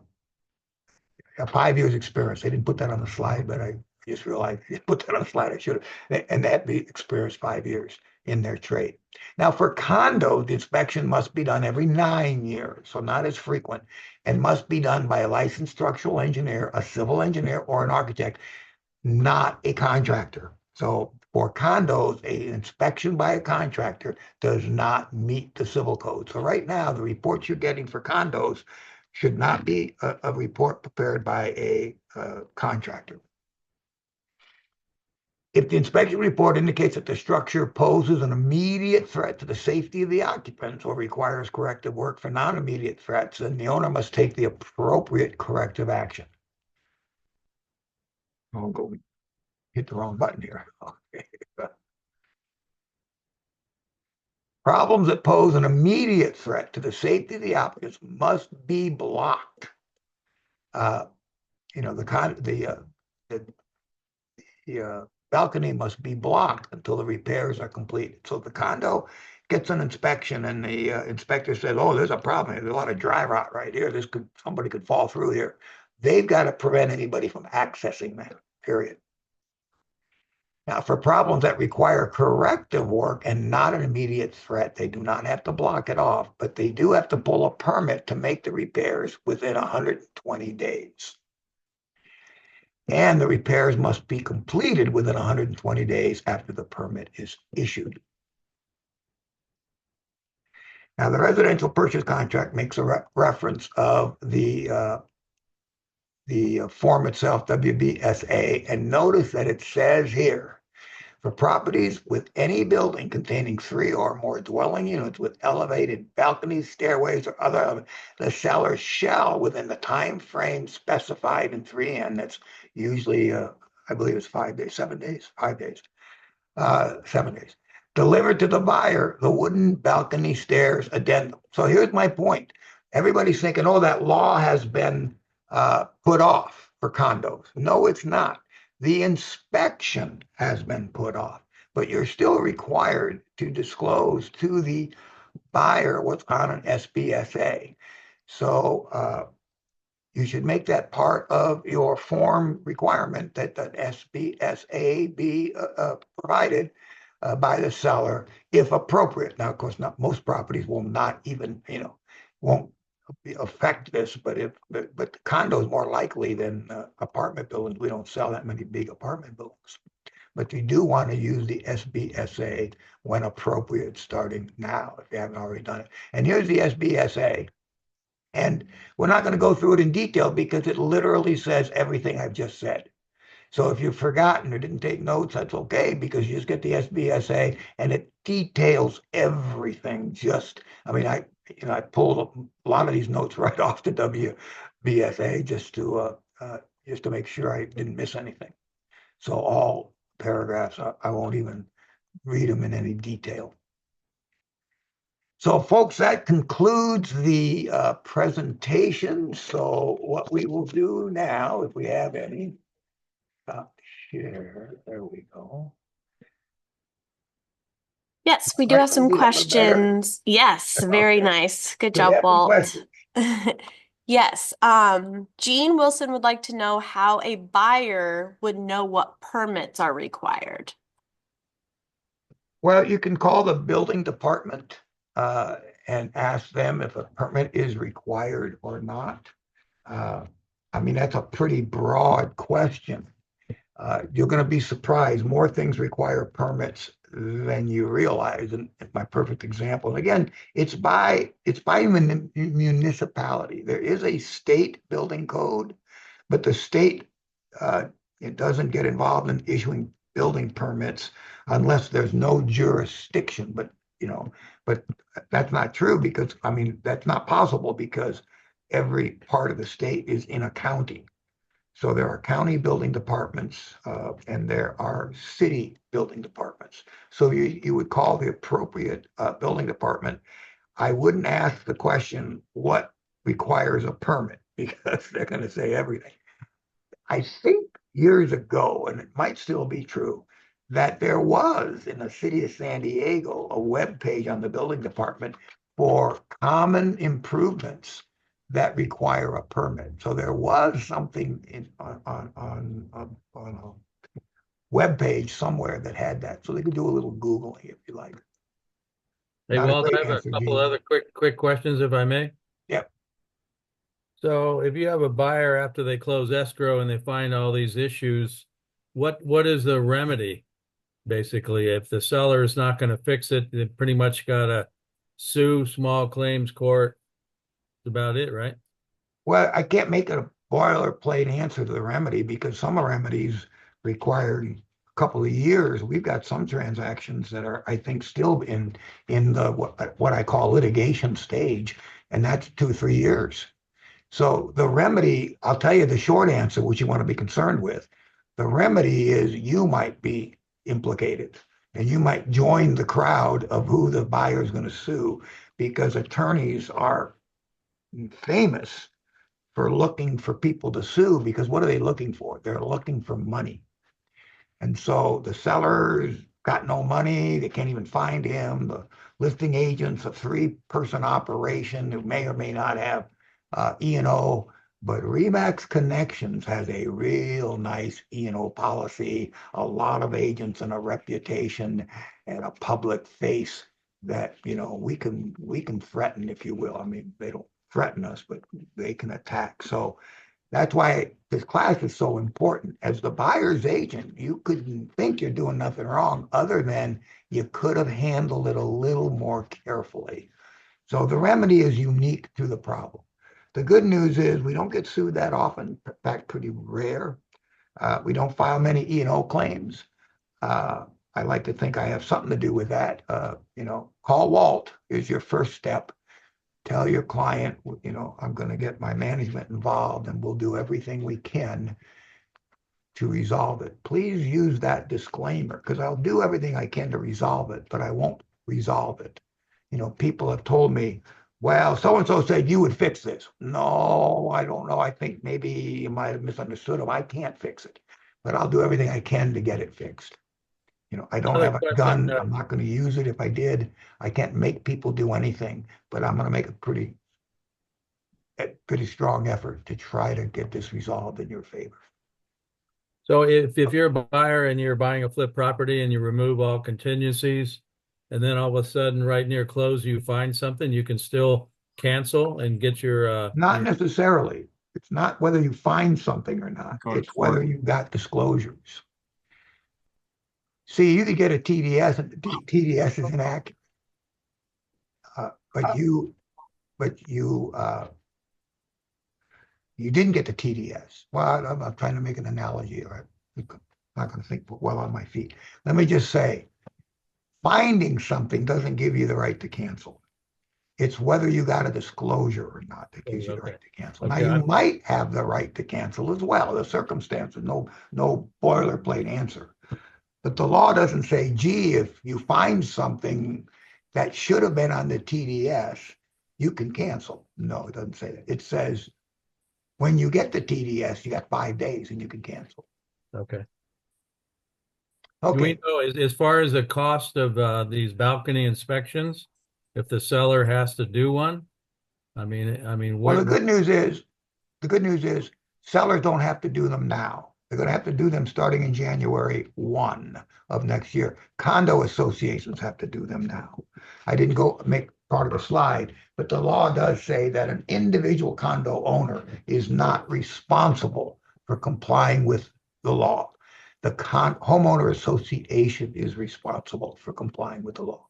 5 years experience. They didn't put that on the slide, but I just realized they put that on the slide. I should have. And that be experienced 5 years in their trade. Now for condos, the inspection must be done every 9 years, so not as frequent, and must be done by a licensed structural engineer, a civil engineer, or an architect, not a contractor. So for condos, an inspection by a contractor does not meet the civil code. So right now, the reports you're getting for condos should not be a report prepared by a contractor. If the inspection report indicates that the structure poses an immediate threat to the safety of the occupants or requires corrective work for non-immediate threats, then the owner must take the appropriate corrective action. I'll go hit the wrong button here. Okay. Problems that pose an immediate threat to the safety of the occupants must be blocked. The balcony must be blocked until the repairs are completed. So the condo gets an inspection, and the inspector says, "Oh, there's a problem. There's a lot of dry rot right here. Somebody could fall through here." They've got to prevent anybody from accessing that. Period. Now, for problems that require corrective work and not an immediate threat, they do not have to block it off, but they do have to pull a permit to make the repairs within 120 days. And the repairs must be completed within 120 days after the permit is issued. Now, the residential purchase contract makes a reference of the form itself, WBSA, and notice that it says here, for properties with any building containing 3 or more dwelling units with elevated balconies, stairways, or other elements, the seller shall, within the time frame specified in 3N, that's usually, I believe it's 5 days, 7 days, 5 days, 7 days, deliver to the buyer the wooden balcony stairs addendum. So here's my point. Everybody's thinking, oh, that law has been put off for condos. No, it's not. The inspection has been put off, but you're still required to disclose to the buyer what's on an SBSA. So you should make that part of your form requirement that the SBSA be provided by the seller if appropriate. Now, of course, not most properties will not even, won't affect this, but the condo is more likely than apartment buildings. We don't sell that many big apartment buildings, but you do want to use the SBSA when appropriate, starting now if you haven't already done it. And here's the SBSA, and we're not going to go through it in detail because it literally says everything I've just said. So if you've forgotten or didn't take notes, that's okay because you just get the SBSA and it details everything. I pulled a lot of these notes right off the WBSA just to make sure I didn't miss anything. So all paragraphs, I won't even read them in any detail. So, folks, that concludes the presentation. So, what we will do now, if we have any, share. There we go. Yes, we do Right, have some Lindsay, that look better. questions. Yes, very Okay. nice. Good Do we job, have some Walt. questions? Yes, Jean Wilson would like to know how a buyer would know what permits are required. Well, you can call the building department uh, and ask them if a permit is required or not. Uh, that's a pretty broad question. You're going to be surprised. More things require permits than you realize. And my perfect example, and again, it's by municipality. There is a state building code, but the state uh, it doesn't get involved in issuing building permits unless there's no jurisdiction. But that's not true because that's not possible because every part of the state is in a county. So there are county building departments and there are city building departments. So you would call the appropriate building department. I wouldn't ask the question, what requires a permit? Because they're going to say everything. I think years ago, and it might still be true, that there was in the city of San Diego a web page on the building department for common improvements that require a permit. So there was something on a web page somewhere that had that. So they could do a little Googling if you like. Hey, Not a Walt, I great have a answer, couple Gene. other quick questions, if I may. Yep. So if you have a buyer after they close escrow and they find all these issues, what is the remedy? Basically, if the seller is not going to fix it, they pretty much got to sue small claims court. That's about it, right? Well, I can't make a boilerplate answer to the remedy because some remedies require a couple of years. We've got some transactions that are, I think, still in the what I call litigation stage, and that's 2 or 3 years. So the remedy, I'll tell you the short answer, which you want to be concerned with. The remedy is you might be implicated and you might join the crowd of who the buyer is going to sue because attorneys are famous for looking for people to sue because what are they looking for? They're looking for money. And so the seller's got no money. They can't even find him. The listing agent's a three-person operation who may or may not have E&O. But Remax Connections has a real nice E&O policy, a lot of agents and a reputation and a public face that, we can threaten, if you will. They don't threaten us, but they can attack. So that's why this class is so important. As the buyer's agent, you couldn't think you're doing nothing wrong other than you could have handled it a little more carefully. So the remedy is unique to the problem. The good news is we don't get sued that often. In fact, pretty rare. We don't file many E&O claims. I like to think I have something to do with that. Call Walt is your first step. Tell your client, I'm going to get my management involved and we'll do everything we can to resolve it. Please use that disclaimer because I'll do everything I can to resolve it, but I won't resolve it. People have told me, well, so-and-so said you would fix this. No, I don't know. I think maybe you might have misunderstood him. I can't fix it, but I'll do everything I can to get it fixed. I don't Another have a question. gun. I'm not going to use it. If I did, I can't make people do anything, but I'm going to make a pretty strong effort to try to get this resolved in your favor. So if you're a buyer and you're buying a flip property and you remove all contingencies, and then all of a sudden right near close you find something, you can still cancel and get Not your necessarily. It's not whether you find something or not. It's whether you got disclosures. See, you could get a TDS and the TDS is inaccurate. But you didn't get the TDS. Well, I'm trying to make an analogy, right? not going to think well on my feet. Let me just say, finding something doesn't give you the right to cancel. It's whether you got a disclosure or not that gives you the Okay. right to cancel. Now, Okay. you might have the right to cancel as well. The circumstances, no boilerplate answer. But the law doesn't say, gee, if you find something that should have been on the TDS, you can cancel. No, it doesn't say that. It says when you get the TDS, you got 5 days and you can cancel. Okay. Do we Okay. know, as far as the cost of these balcony inspections, if the seller has to do one? I mean, Well, what, the good news is sellers don't have to do them now. They're going to have to do them starting in January 1 of next year. Condo associations have to do them now. I didn't go make part of the slide, but the law does say that an individual condo owner is not responsible for complying with the law. The homeowner association is responsible for complying with the law.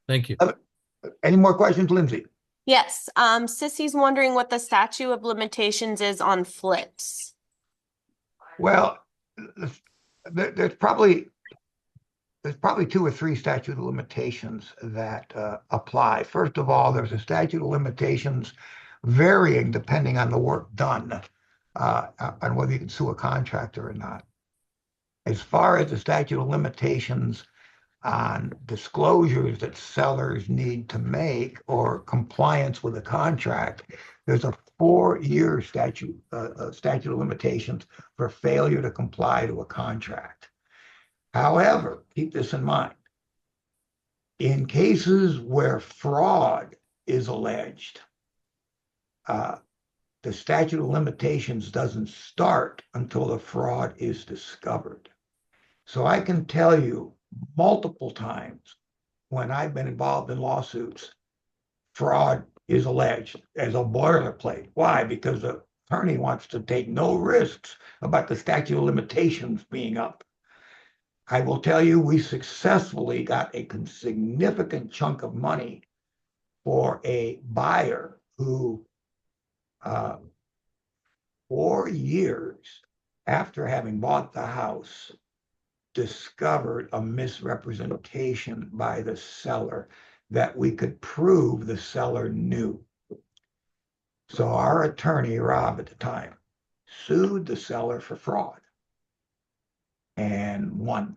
thank you. Any more questions, Lindsay? Yes, Sissy's wondering what the statute of limitations is on flips. Well, there's probably 2 or 3 statute of limitations that apply. First of all, there's a statute of limitations varying depending on the work done, on whether you can sue a contractor or not. As far as the statute of limitations on disclosures that sellers need to make or compliance with a contract, there's a 4-year statute of limitations for failure to comply to a contract. However, keep this in mind. In cases where fraud is alleged, the statute of limitations doesn't start until the fraud is discovered. So I can tell you multiple times when I've been involved in lawsuits, fraud is alleged as a boilerplate. Why? Because the attorney wants to take no risks about the statute of limitations being up. I will tell you, we successfully got a significant chunk of money for a buyer who, 4 years after having bought the house, discovered a misrepresentation by the seller that we could prove the seller knew. So our attorney, Rob, at the time, sued the seller for fraud and won.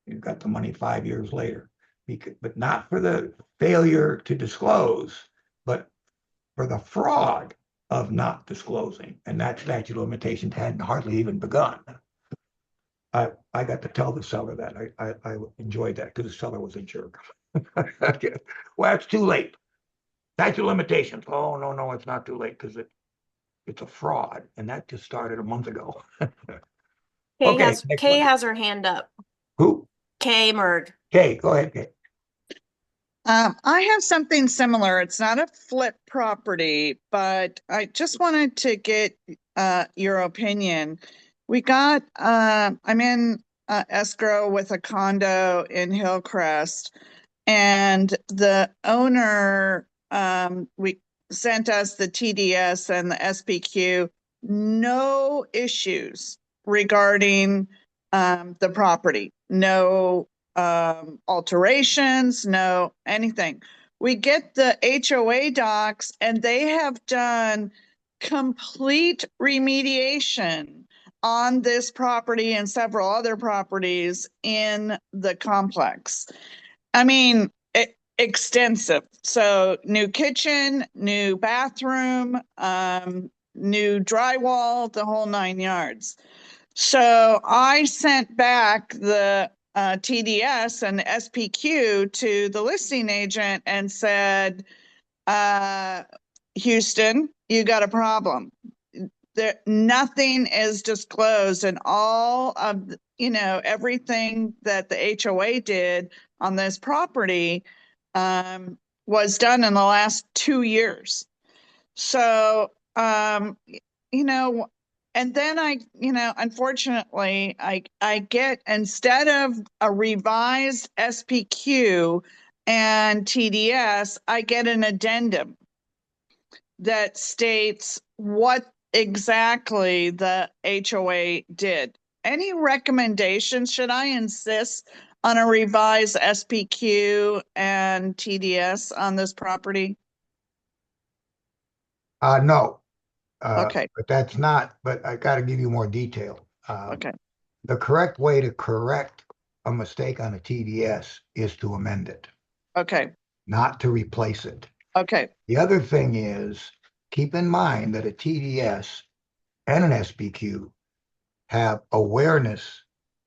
You got the money 5 years later, but not for the failure to disclose, but for the fraud of not disclosing. And that statute of limitations hadn't hardly even begun. I got to tell the seller that. I enjoyed that because the seller was a jerk. Well, it's too late. Statute of limitations. Oh, no, it's not too late because it's a fraud. And that just started a month ago. Okay. Kay has her hand up. Who? Kay Murd. Kay, go ahead, Kay. I have something similar. It's not a flip property, but I just wanted to get your opinion. I'm in escrow with a condo in Hillcrest, and the owner, we sent us the TDS and the SPQ, no issues regarding the property, no alterations, no anything. We get the HOA docs and they have done complete remediation on this property and several other properties in the complex. I mean, extensive. So new kitchen, new bathroom, new drywall, the whole 9 yards. So I sent back the TDS and SPQ to the listing agent and said, Houston, you got a problem. Nothing is disclosed, and all of everything that the HOA did on this property was done in the last 2 years. So and then unfortunately, I get, instead of a revised SPQ and TDS, I get an addendum that states what exactly the HOA did. Any recommendations? Should I insist on a revised SPQ and TDS on this property? No, Okay, but that's not, but I got to give you more detail. okay, The correct way to correct a mistake on a TDS is to amend it, okay, not to replace it. okay. The other thing is, keep in mind that a TDS and an SPQ have awareness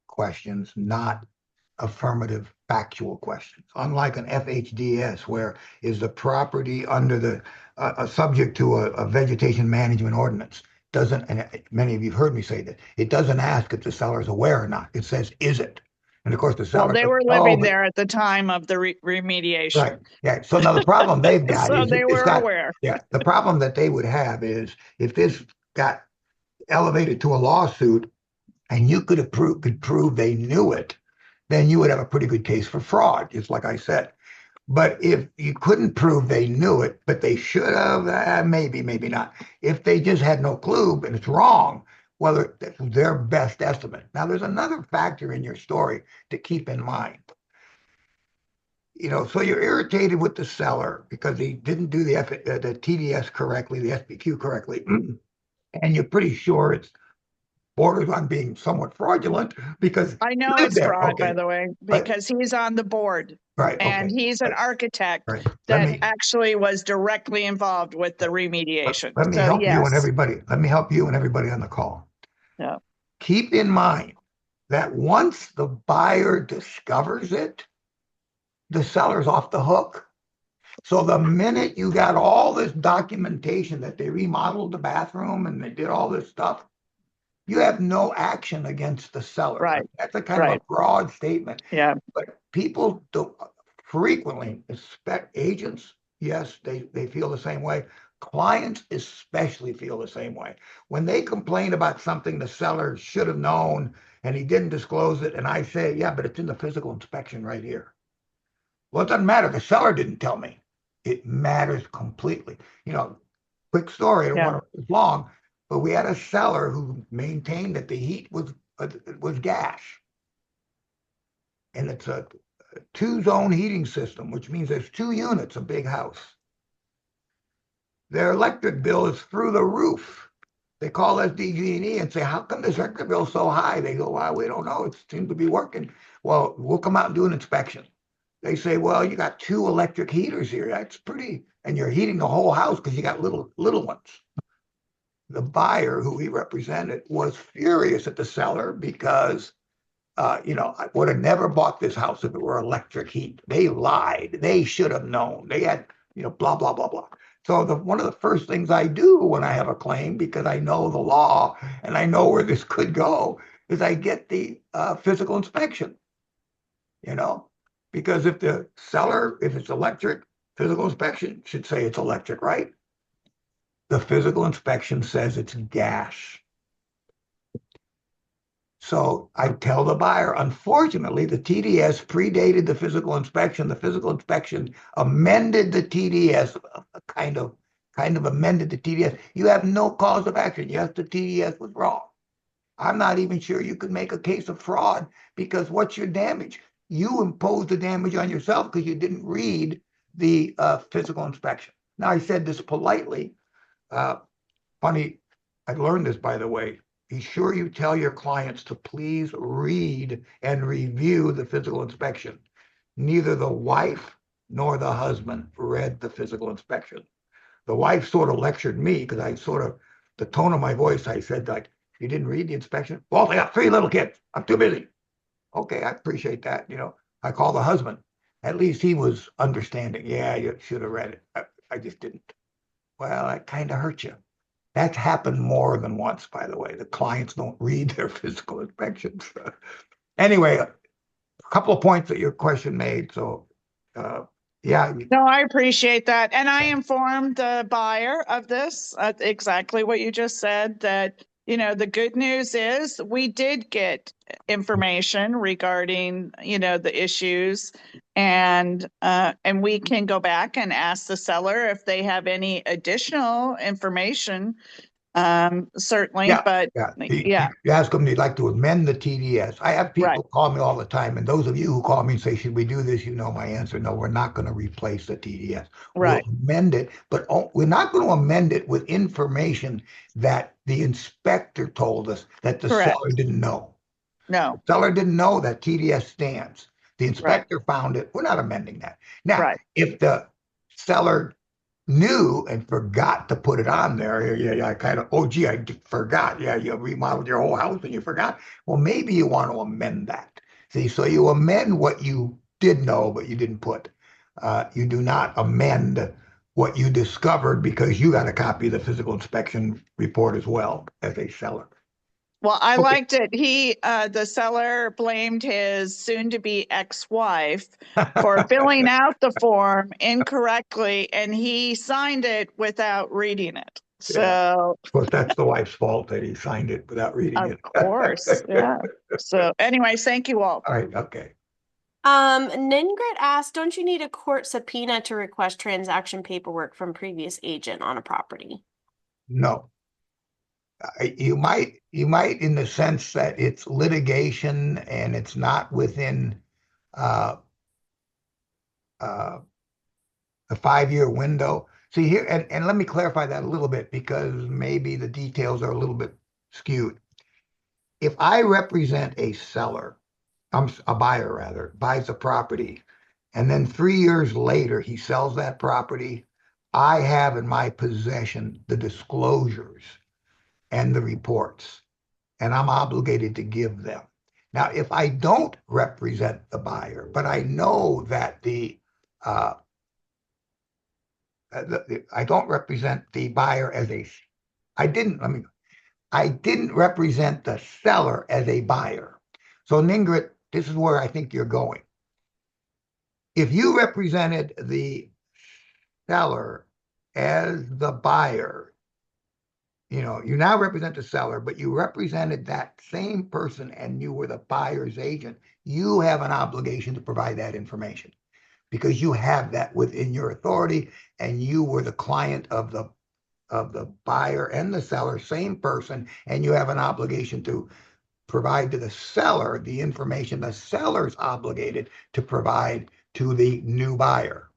questions, not affirmative factual questions. Unlike an FHDS, where is the property under the subject to a vegetation management ordinance? Doesn't, and many of you have heard me say that, it doesn't ask if the seller is aware or not. It says, is it? And of course, the Well, seller they says, were oh, living but there at the time of the right. remediation. Yeah. So now the problem they've got So is they it's were got, aware. yeah, the problem that they would have is if this got elevated to a lawsuit and you could prove they knew it, then you would have a pretty good case for fraud, just like I said. But if you couldn't prove they knew it, but they should have, maybe, maybe not. If they just had no clue and it's wrong, well, that's their best estimate. Now, there's another factor in your story to keep in mind. So you're irritated with the seller because he didn't do the TDS correctly, the SPQ correctly, and you're pretty sure it's borders on being somewhat fraudulent because I you know live it's there. fraud, by Okay, the way, but because he's on the board right, and okay, he's an right, architect right. that actually was directly involved with the remediation. Let me So help you and yes, everybody. Let me help you and everybody on the call. yeah, Keep in mind that once the buyer discovers it, the seller's off the hook. So the minute you got all this documentation that they remodeled the bathroom and they did all this stuff, you have no action against the seller. right, That's a kind of right, a broad statement. yeah, But people do frequently expect agents, yes, they feel the same way. Clients especially feel the same way. When they complain about something the seller should have known and he didn't disclose it, and I say, yeah, but it's in the physical inspection right here. Well, it doesn't matter. The seller didn't tell me. It matters completely. Quick story. I don't yeah, want to long, but we had a seller who maintained that the heat was gas, and it's a two-zone heating system, which means there's 2 units, a big house. Their electric bill is through the roof. They call SDG&E and say, how come this electric bill is so high? They go, well, we don't know. It seems to be working. Well, we'll come out and do an inspection. They say, well, you got 2 electric heaters here. That's pretty, and you're heating the whole house because you got little ones. The buyer who he represented was furious at the seller because I would have never bought this house if it were electric heat. They lied. They should have known. They had, blah, blah, blah, blah. So one of the first things I do when I have a claim, because I know the law and I know where this could go, is I get the physical inspection, because if the seller, if it's electric, physical inspection should say it's electric, right? The physical inspection says it's gas. So I tell the buyer, unfortunately, the TDS predated the physical inspection. The physical inspection amended the TDS, kind of amended the TDS. You have no cause of action. Yes, the TDS was wrong. I'm not even sure you could make a case of fraud because what's your damage? You imposed the damage on yourself because you didn't read the physical inspection. Now, I said this politely. Funny, I learned this, by the way. Be sure you tell your clients to please read and review the physical inspection. Neither the wife nor the husband read the physical inspection. The wife sort of lectured me because the tone of my voice, I said, like, you didn't read the inspection? Walt, I got 3 little kids. I'm too busy. Okay, I appreciate that. I call the husband. At least he was understanding. Yeah, you should have read it. I just didn't. Well, that kind of hurt you. That's happened more than once, by the way. The clients don't read their physical inspections. Anyway, a couple of points that your question made. So, yeah. No, I appreciate that. And I informed the buyer of this, exactly what you just said, that, the good news is we did get information regarding, the issues and we can go back and ask the seller if they have any additional information certainly, Yeah, but yeah. yeah, You ask them, they'd like to amend the TDS. I have right, people call me all the time, and those of you who call me and say, should we do this? You know my answer. No, we're not going to replace the TDS. We'll right, amend it, but we're not going to amend it with information that the inspector told us that the correct. seller didn't know. No, The seller didn't know that TDS stands. The right, inspector found it. We're not amending that. Now, right, if the seller knew and forgot to put it on there, yeah, I kind of, oh, gee, forgot. Yeah, you remodeled your whole house and you forgot. Well, maybe you want to amend that. See, so you amend what you did know, but you didn't put. You do not amend what you discovered because you got a copy of the physical inspection report as well as a seller. well, I Okay. liked it. The seller blamed his soon-to-be ex-wife for filling out the form incorrectly, and he signed it without reading it. Yeah. So, Of course, that's the wife's fault that he signed it without reading of it. course, yeah. So anyways, thank you all. All right, okay. Ningrid asked, don't you need a court subpoena to request transaction paperwork from previous agent on a property? No. You might in the sense that it's litigation and it's not within uh, the 5-year window. See here, and let me clarify that a little bit because maybe the details are a little bit skewed. If I represent a seller, I'm a buyer rather, buys a property, and then 3 years later he sells that property, I have in my possession the disclosures and the reports, and I'm obligated to give them. Now, if I don't represent the buyer, but I know that I don't represent the buyer as I didn't represent the seller as a buyer. So Ningrid, this is where I think you're going. If you represented the seller as the buyer, you now represent the seller, but you represented that same person and you were the buyer's agent, you have an obligation to provide that information because you have that within your authority and you were the client of the buyer and the seller, same person, and you have an obligation to provide to the seller the information the seller's obligated to provide to the new buyer.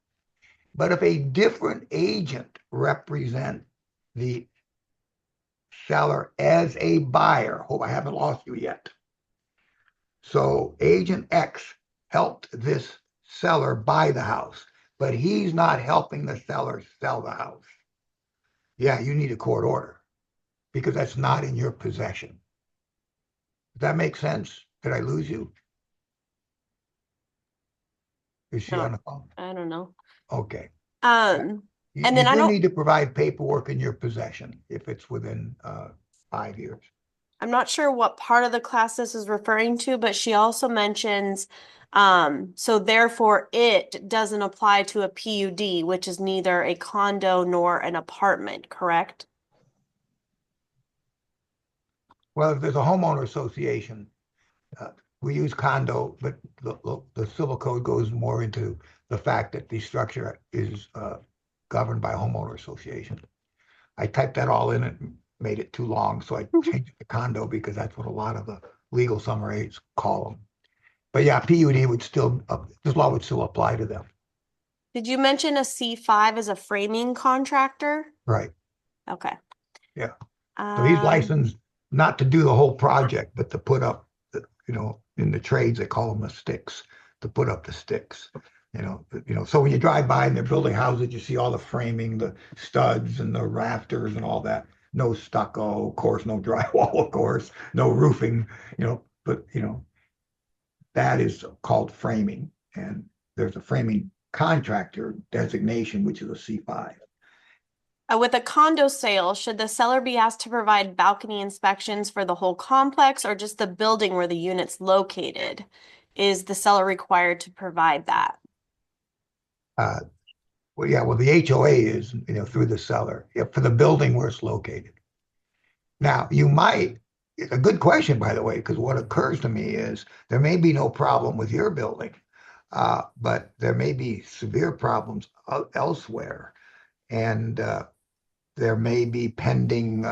But if a different agent represents the seller as a buyer, hope I haven't lost you yet. So agent X helped this seller buy the house, but he's not helping the seller sell the house. Yeah, you need a court order because that's not in your possession. Does that make sense? Did I lose you? Is she No, on the phone? I don't know. Okay. And You then I do don't, need to provide paperwork in your possession if it's within 5 years. I'm not sure what part of the class this is referring to, but she also mentions, so therefore it doesn't apply to a PUD, which is neither a condo nor an apartment, correct? Well, if there's a homeowner association, we use condo, but the civil code goes more into the fact that the structure is governed by a homeowner association. I typed that all in and made it too long, so I changed it to condo because that's what a lot of the legal summaries call them. But yeah, PUD would still, this law would still apply to them. Did you mention a C5 as a framing contractor? Right. Okay. Yeah. So he's licensed not to do the whole project, but to put up, in the trades, they call them the sticks, to put up the sticks. So when you drive by and they're building houses, you see all the framing, the studs and the rafters and all that. No stucco, of course, no drywall, of course, no roofing, but that is called framing. And there's a framing contractor designation, which is a C5. With a condo sale, should the seller be asked to provide balcony inspections for the whole complex or just the building where the unit's located? Is the seller required to provide that? Well, yeah, well, the HOA is, through the seller, for the building where it's located. Now, it's a good question, by the way, because what occurs to me is there may be no problem with your building, but there may be severe problems elsewhere. And there may be pending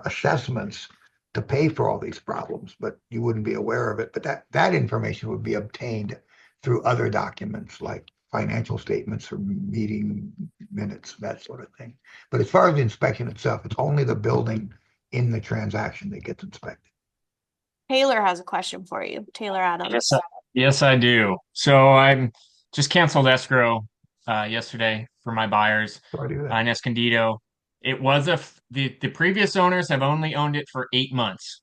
assessments to pay for all these problems, but you wouldn't be aware of it. But that information would be obtained through other documents like financial statements or meeting minutes, that sort of thing. But as far as the inspection itself, it's only the building in the transaction that gets inspected. Taylor has a question for you. Taylor Adams. Yes, I do. So I'm just canceled escrow yesterday for my buyers Sorry to do that. in Escondido. It was the previous owners have only owned it for 8 months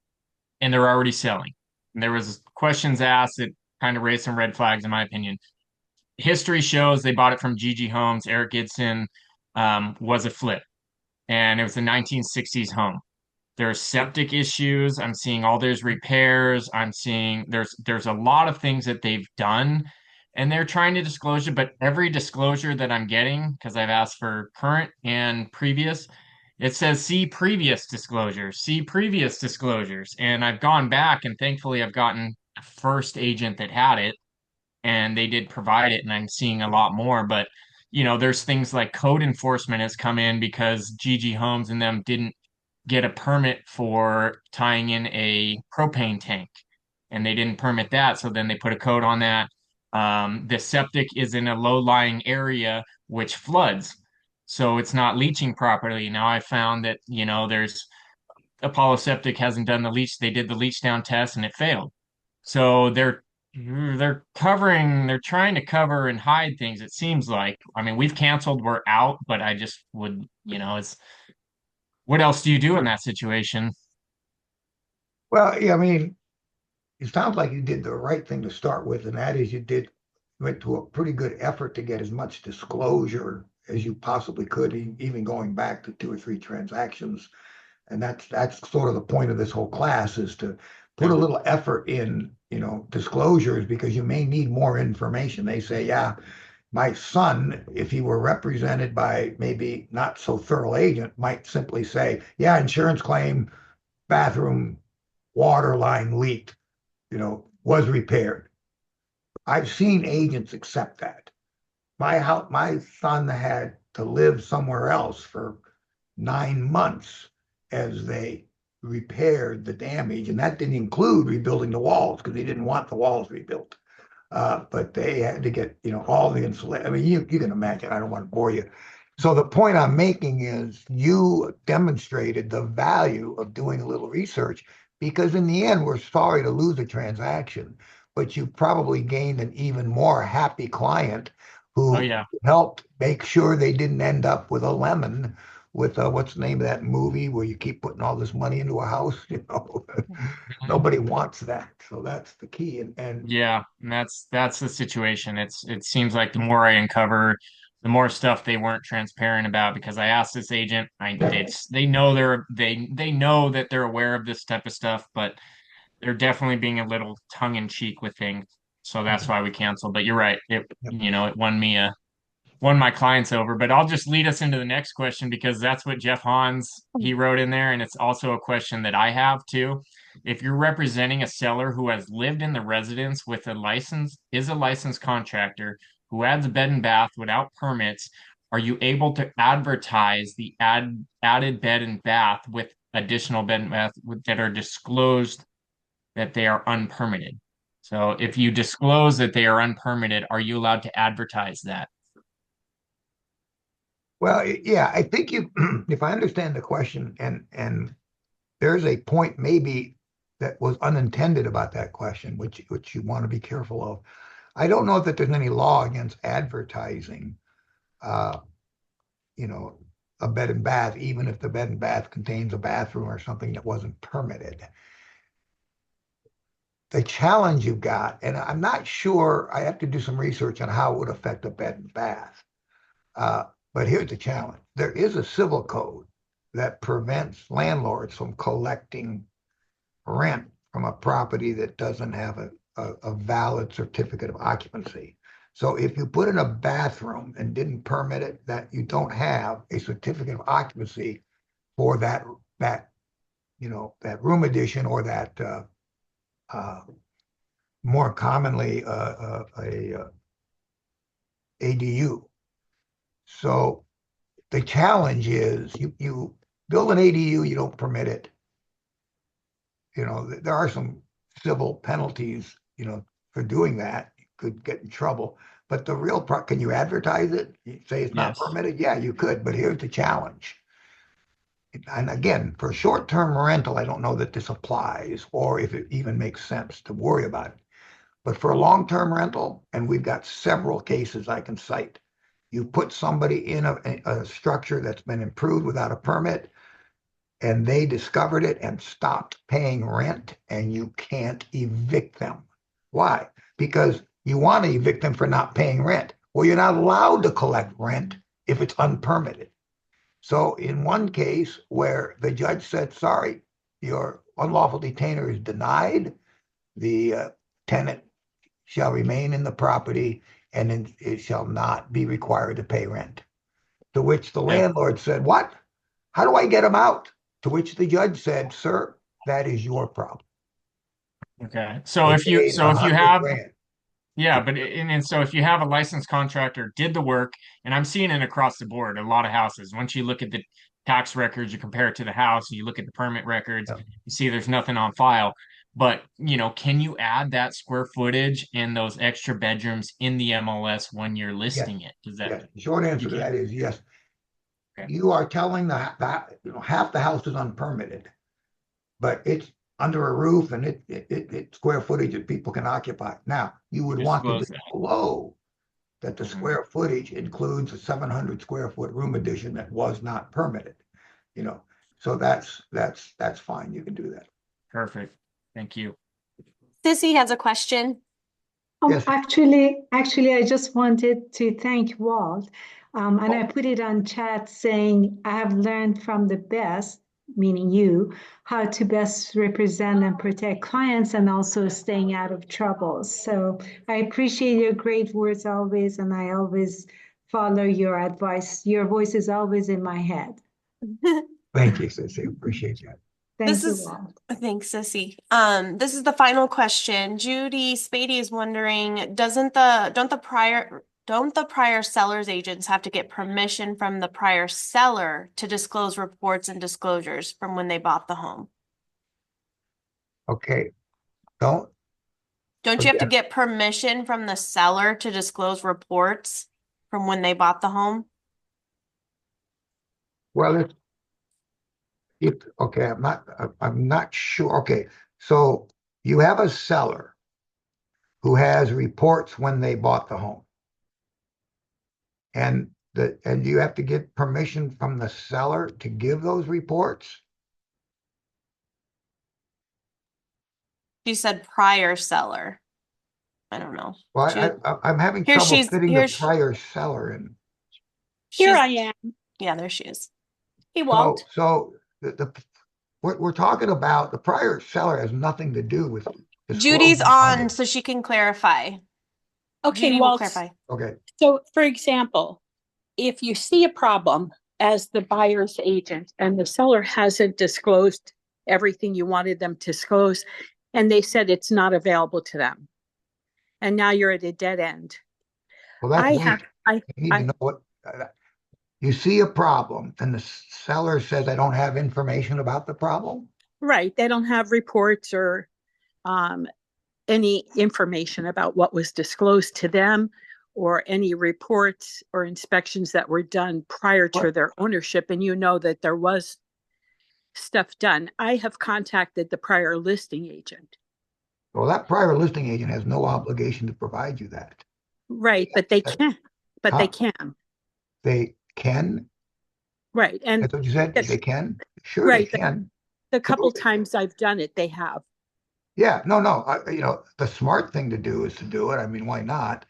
and they're already selling. And there was questions asked that kind of raised some red flags in my opinion. History shows they bought it from Gigi Homes. Eric Gidson was a flip, and it was a 1960s home. There's septic issues. I'm seeing all those repairs. I'm seeing there's a lot of things that they've done and they're trying to disclose it, but every disclosure that I'm getting, because I've asked for current and previous, it says see previous disclosures, see previous disclosures. And I've gone back and thankfully I've gotten a first agent that had it and they did provide it and I'm seeing a lot more. But there's things like code enforcement has come in because Gigi Homes and them didn't get a permit for tying in a propane tank and they didn't permit that. So then they put a code on that. The septic is in a low-lying area which floods. So it's not leaching properly. Now I found that, there's Apollo Septic hasn't done the leach. They did the leach down test and it failed. So they're trying to cover and hide things, it seems like. I mean, we've canceled, we're out, but I just would, it's what else do you do in that situation? Well, yeah, I mean, it sounds like you did the right thing to start with, and that is went to a pretty good effort to get as much disclosure as you possibly could, even going back to 2 or 3 transactions. And that's sort of the point of this whole class is to put a little effort in, disclosures because you may need more information. They say, yeah, my son, if he were represented by maybe not so thorough agent, might simply say, yeah, insurance claim, bathroom water line leaked, was repaired. I've seen agents accept that. My son had to live somewhere else for 9 months as they repaired the damage, and that didn't include rebuilding the walls because he didn't want the walls rebuilt. But they had to get, all the insulation. I mean, you can imagine. I don't want to bore you. So the point I'm making is you demonstrated the value of doing a little research because in the end, we're sorry to lose a transaction, but you probably gained an even more happy client who Oh yeah. helped make sure they didn't end up with a lemon with what's the name of that movie where you keep putting all this money into a house? Nobody wants that. So that's the key. And Yeah, and that's the situation. It seems like the more I uncover, the more stuff they weren't transparent about because I asked this agent, they know they know that they're aware of this type of stuff, but they're definitely being a little tongue in cheek with things. So that's why we canceled. But you're right. It won my clients over. But I'll just lead us into the next question because that's what Jeff Hans he wrote in there, and it's also a question that I have too. If you're representing a seller who has lived in the residence with is a licensed contractor who adds a bed and bath without permits, are you able to advertise the added bed and bath with additional bed and bath that are disclosed that they are unpermitted? So if you disclose that they are unpermitted, are you allowed to advertise that? well, yeah, I think if I understand the question, and there's a point maybe that was unintended about that question, which you want to be careful of. I don't know that there's any law against advertising, uh, a bed and bath, even if the bed and bath contains a bathroom or something that wasn't permitted. The challenge you've got, and I'm not sure, I have to do some research on how it would affect a bed and bath. But here's the challenge. There is a civil code that prevents landlords from collecting rent from a property that doesn't have a valid certificate of occupancy. So if you put in a bathroom and didn't permit it, that you don't have a certificate of occupancy for that room addition or that more commonly a ADU. So the challenge is you build an ADU, you don't permit it. There are some civil penalties, for doing that. You could get in trouble. But the real part, can you advertise it? You say it's not Yes. permitted? Yeah, you could, but here's the challenge. And again, for short-term rental, I don't know that this applies or if it even makes sense to worry about it. But for a long-term rental, and we've got several cases I can cite, you put somebody in a structure that's been improved without a permit, and they discovered it and stopped paying rent, and you can't evict them. Why? Because you want to evict them for not paying rent. Well, you're not allowed to collect rent if it's unpermitted. So in one case where the judge said, sorry, your unlawful detainer is denied, the tenant shall remain in the property and it shall not be required to pay rent. To which the landlord said, what? How do I get him out? To which the judge said, sir, that is your problem. Okay. So They if you paid so if you 100 have grand. yeah, but so if you have a licensed contractor did the work, and I'm seeing it across the board, a lot of houses. Once you look at the tax records, you compare it to the house, you look at the permit records, Yeah. you see there's nothing on file. But can you add that square footage and those extra bedrooms in the MLS when you're listing it? Does that Yes. The short answer to you that is yes. Okay. You are telling that half the house is unpermitted, but it's under a roof and it's square footage that people can occupy. Now, you would want to disclose that? disclose that the Mhm. square footage includes a 700 square foot room addition that was not permitted. So that's fine. You can do that. Perfect. Thank you. Sissy has a question. Yes. Actually, I just wanted to thank Walt. And I put it on chat saying, I have learned from the best, meaning you, how to best represent and protect clients and also staying out of trouble. So I appreciate your great words always, and I always follow your advice. Your voice is always in my head. Thank you, Sissy. Appreciate that. Thank you, Walt. Thanks, Sissy. This is the final question. Judy Spady is wondering, don't the prior seller's agents have to get permission from the prior seller to disclose reports and disclosures from when they bought the home? Okay. Don't you have to get permission from the seller to disclose reports from when they bought the home? Well, okay, I'm not sure. Okay, so you have a seller who has reports when they bought the home. And you have to get permission from the seller to give those reports? She said prior seller. I don't know. Well, I'm having Here trouble she's- fitting here the she- prior seller in. Here I am. Yeah, there she is. Hey, Walt. So we're talking about the prior seller has nothing to do with Judy's disclosing on so she can clarify. Okay, Judy will Walt. clarify. Okay, So, for example, if you see a problem as the buyer's agent and the seller hasn't disclosed everything you wanted them to disclose, and they said it's not available to them, and now you're at a dead end. well, that's I have, you need to know what you see a problem and the seller says, I don't have information about the problem. right. They don't have reports or any information about what was disclosed to them or any reports or inspections that were done prior to their ownership. And you know that there was stuff done. I have contacted the prior listing agent. Well, that prior listing agent has no obligation to provide you that. Right, but they can. But they can. They can? Right. And That's what you said? They can? Sure, right, they can. the couple times I've done it, they have. Yeah, no. The smart thing to do is to do it. I mean, why not?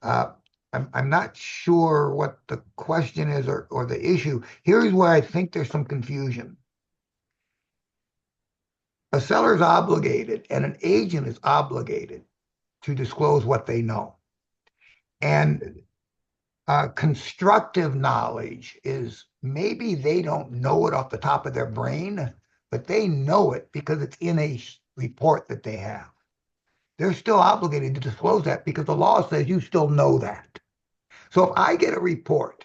I'm not sure what the question is or the issue. Here's where I think there's some confusion. A seller is obligated and an agent is obligated to disclose what they know. And constructive knowledge is maybe they don't know it off the top of their brain, but they know it because it's in a report that they have. They're still obligated to disclose that because the law says you still know that. So if I get a report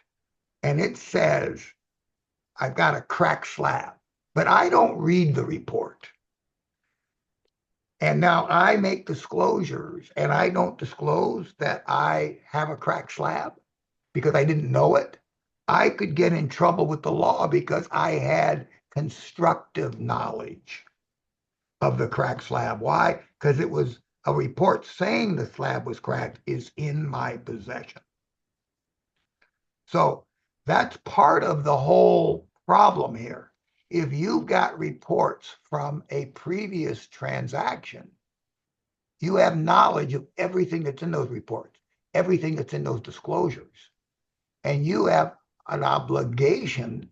and it says, I've got a cracked slab, but I don't read the report. And now I make disclosures and I don't disclose that I have a cracked slab because I didn't know it. I could get in trouble with the law because I had constructive knowledge of the cracked slab. Why? Because it was a report saying the slab was cracked is in my possession. So that's part of the whole problem here. If you've got reports from a previous transaction, you have knowledge of everything that's in those reports, everything that's in those disclosures, and you have an obligation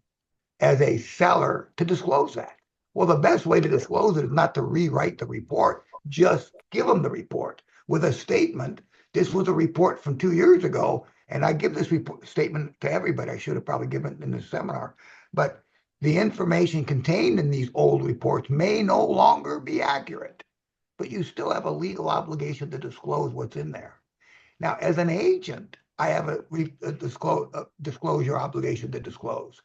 as a seller to disclose that. Well, the best way to disclose it is not to rewrite the report. Just give them the report with a statement. This was a report from 2 years ago, and I give this report statement to everybody. I should have probably given it in the seminar. But the information contained in these old reports may no longer be accurate, but you still have a legal obligation to disclose what's in there. Now, as an agent, I have a disclosure obligation to disclose.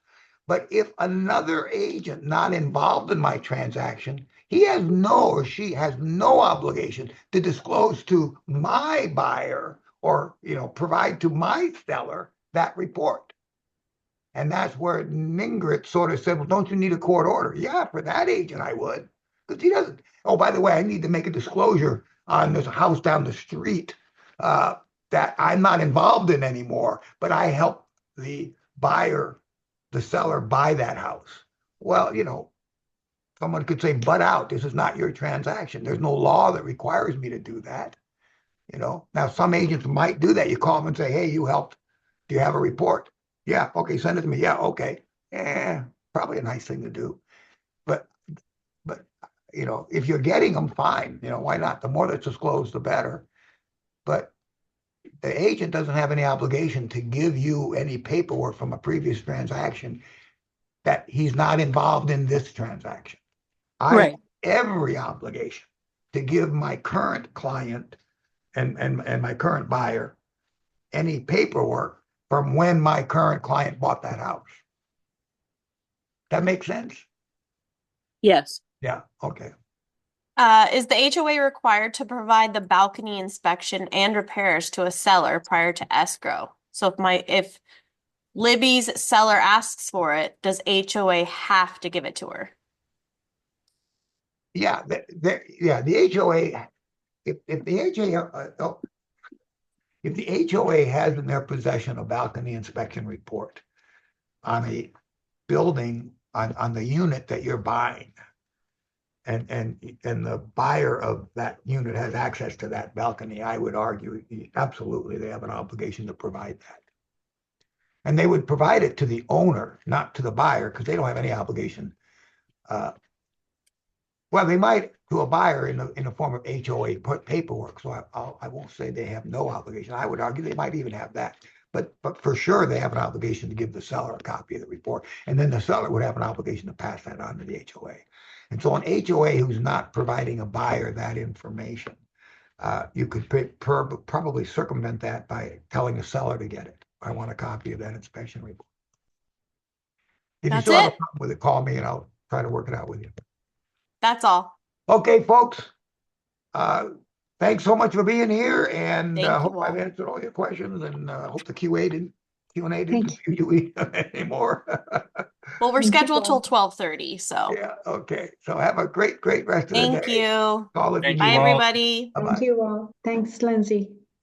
But if another agent not involved in my transaction, he has no or she has no obligation to disclose to my buyer or provide to my seller that report. And that's where Ningrit sort of said, well, don't you need a court order? Yeah, for that agent I would. Because he doesn't. Oh, by the way, I need to make a disclosure on this house down the street that I'm not involved in anymore, but I helped the seller buy that house. Well, someone could say, butt out, this is not your transaction. There's no law that requires me to do that. Now some agents might do that. You call them and say, hey, you helped. Do you have a report? Yeah, okay, send it to me. Yeah, okay. Probably a nice thing to do. But if you're getting them, fine. Why not? The more that's disclosed, the better. But the agent doesn't have any obligation to give you any paperwork from a previous transaction that he's not involved in this transaction. I have every obligation to give my current client and my current buyer any paperwork from when my current client bought that house. That makes sense? Yes. Yeah, okay. Is the HOA required to provide the balcony inspection and repairs to a seller prior to escrow? So if Libby's seller asks for it, does HOA have to give it to her? Yeah, the HOA, if the HOA has in their possession a balcony inspection report on a building on the unit that you're buying, and the buyer of that unit has access to that balcony, I would argue absolutely they have an obligation to provide that. And they would provide it to the owner, not to the buyer, because they don't have any obligation. Well, they might to a buyer in the form of HOA paperwork. So I won't say they have no obligation. I would argue they might even have that. But for sure, they have an obligation to give the seller a copy of the report. And then the seller would have an obligation to pass that on to the HOA. And so an HOA who's not providing a buyer that information, you could probably circumvent that by telling the seller to get it. I want a copy of that inspection report. If you still have a problem with it, call me and I'll try to work it out with you. That's all. Okay, folks. Thanks so much for being here, and hope Walt. I've answered all your questions, and hope the Q&A didn't confuse you anymore. Well, we're Thank you, scheduled till Walt. 12:30, so Yeah, okay. So have a great rest of the day. thank you. Call if you Thank need you, Bye, Walt. everybody. Bye-bye. Thank you all. Thanks, Lindsay.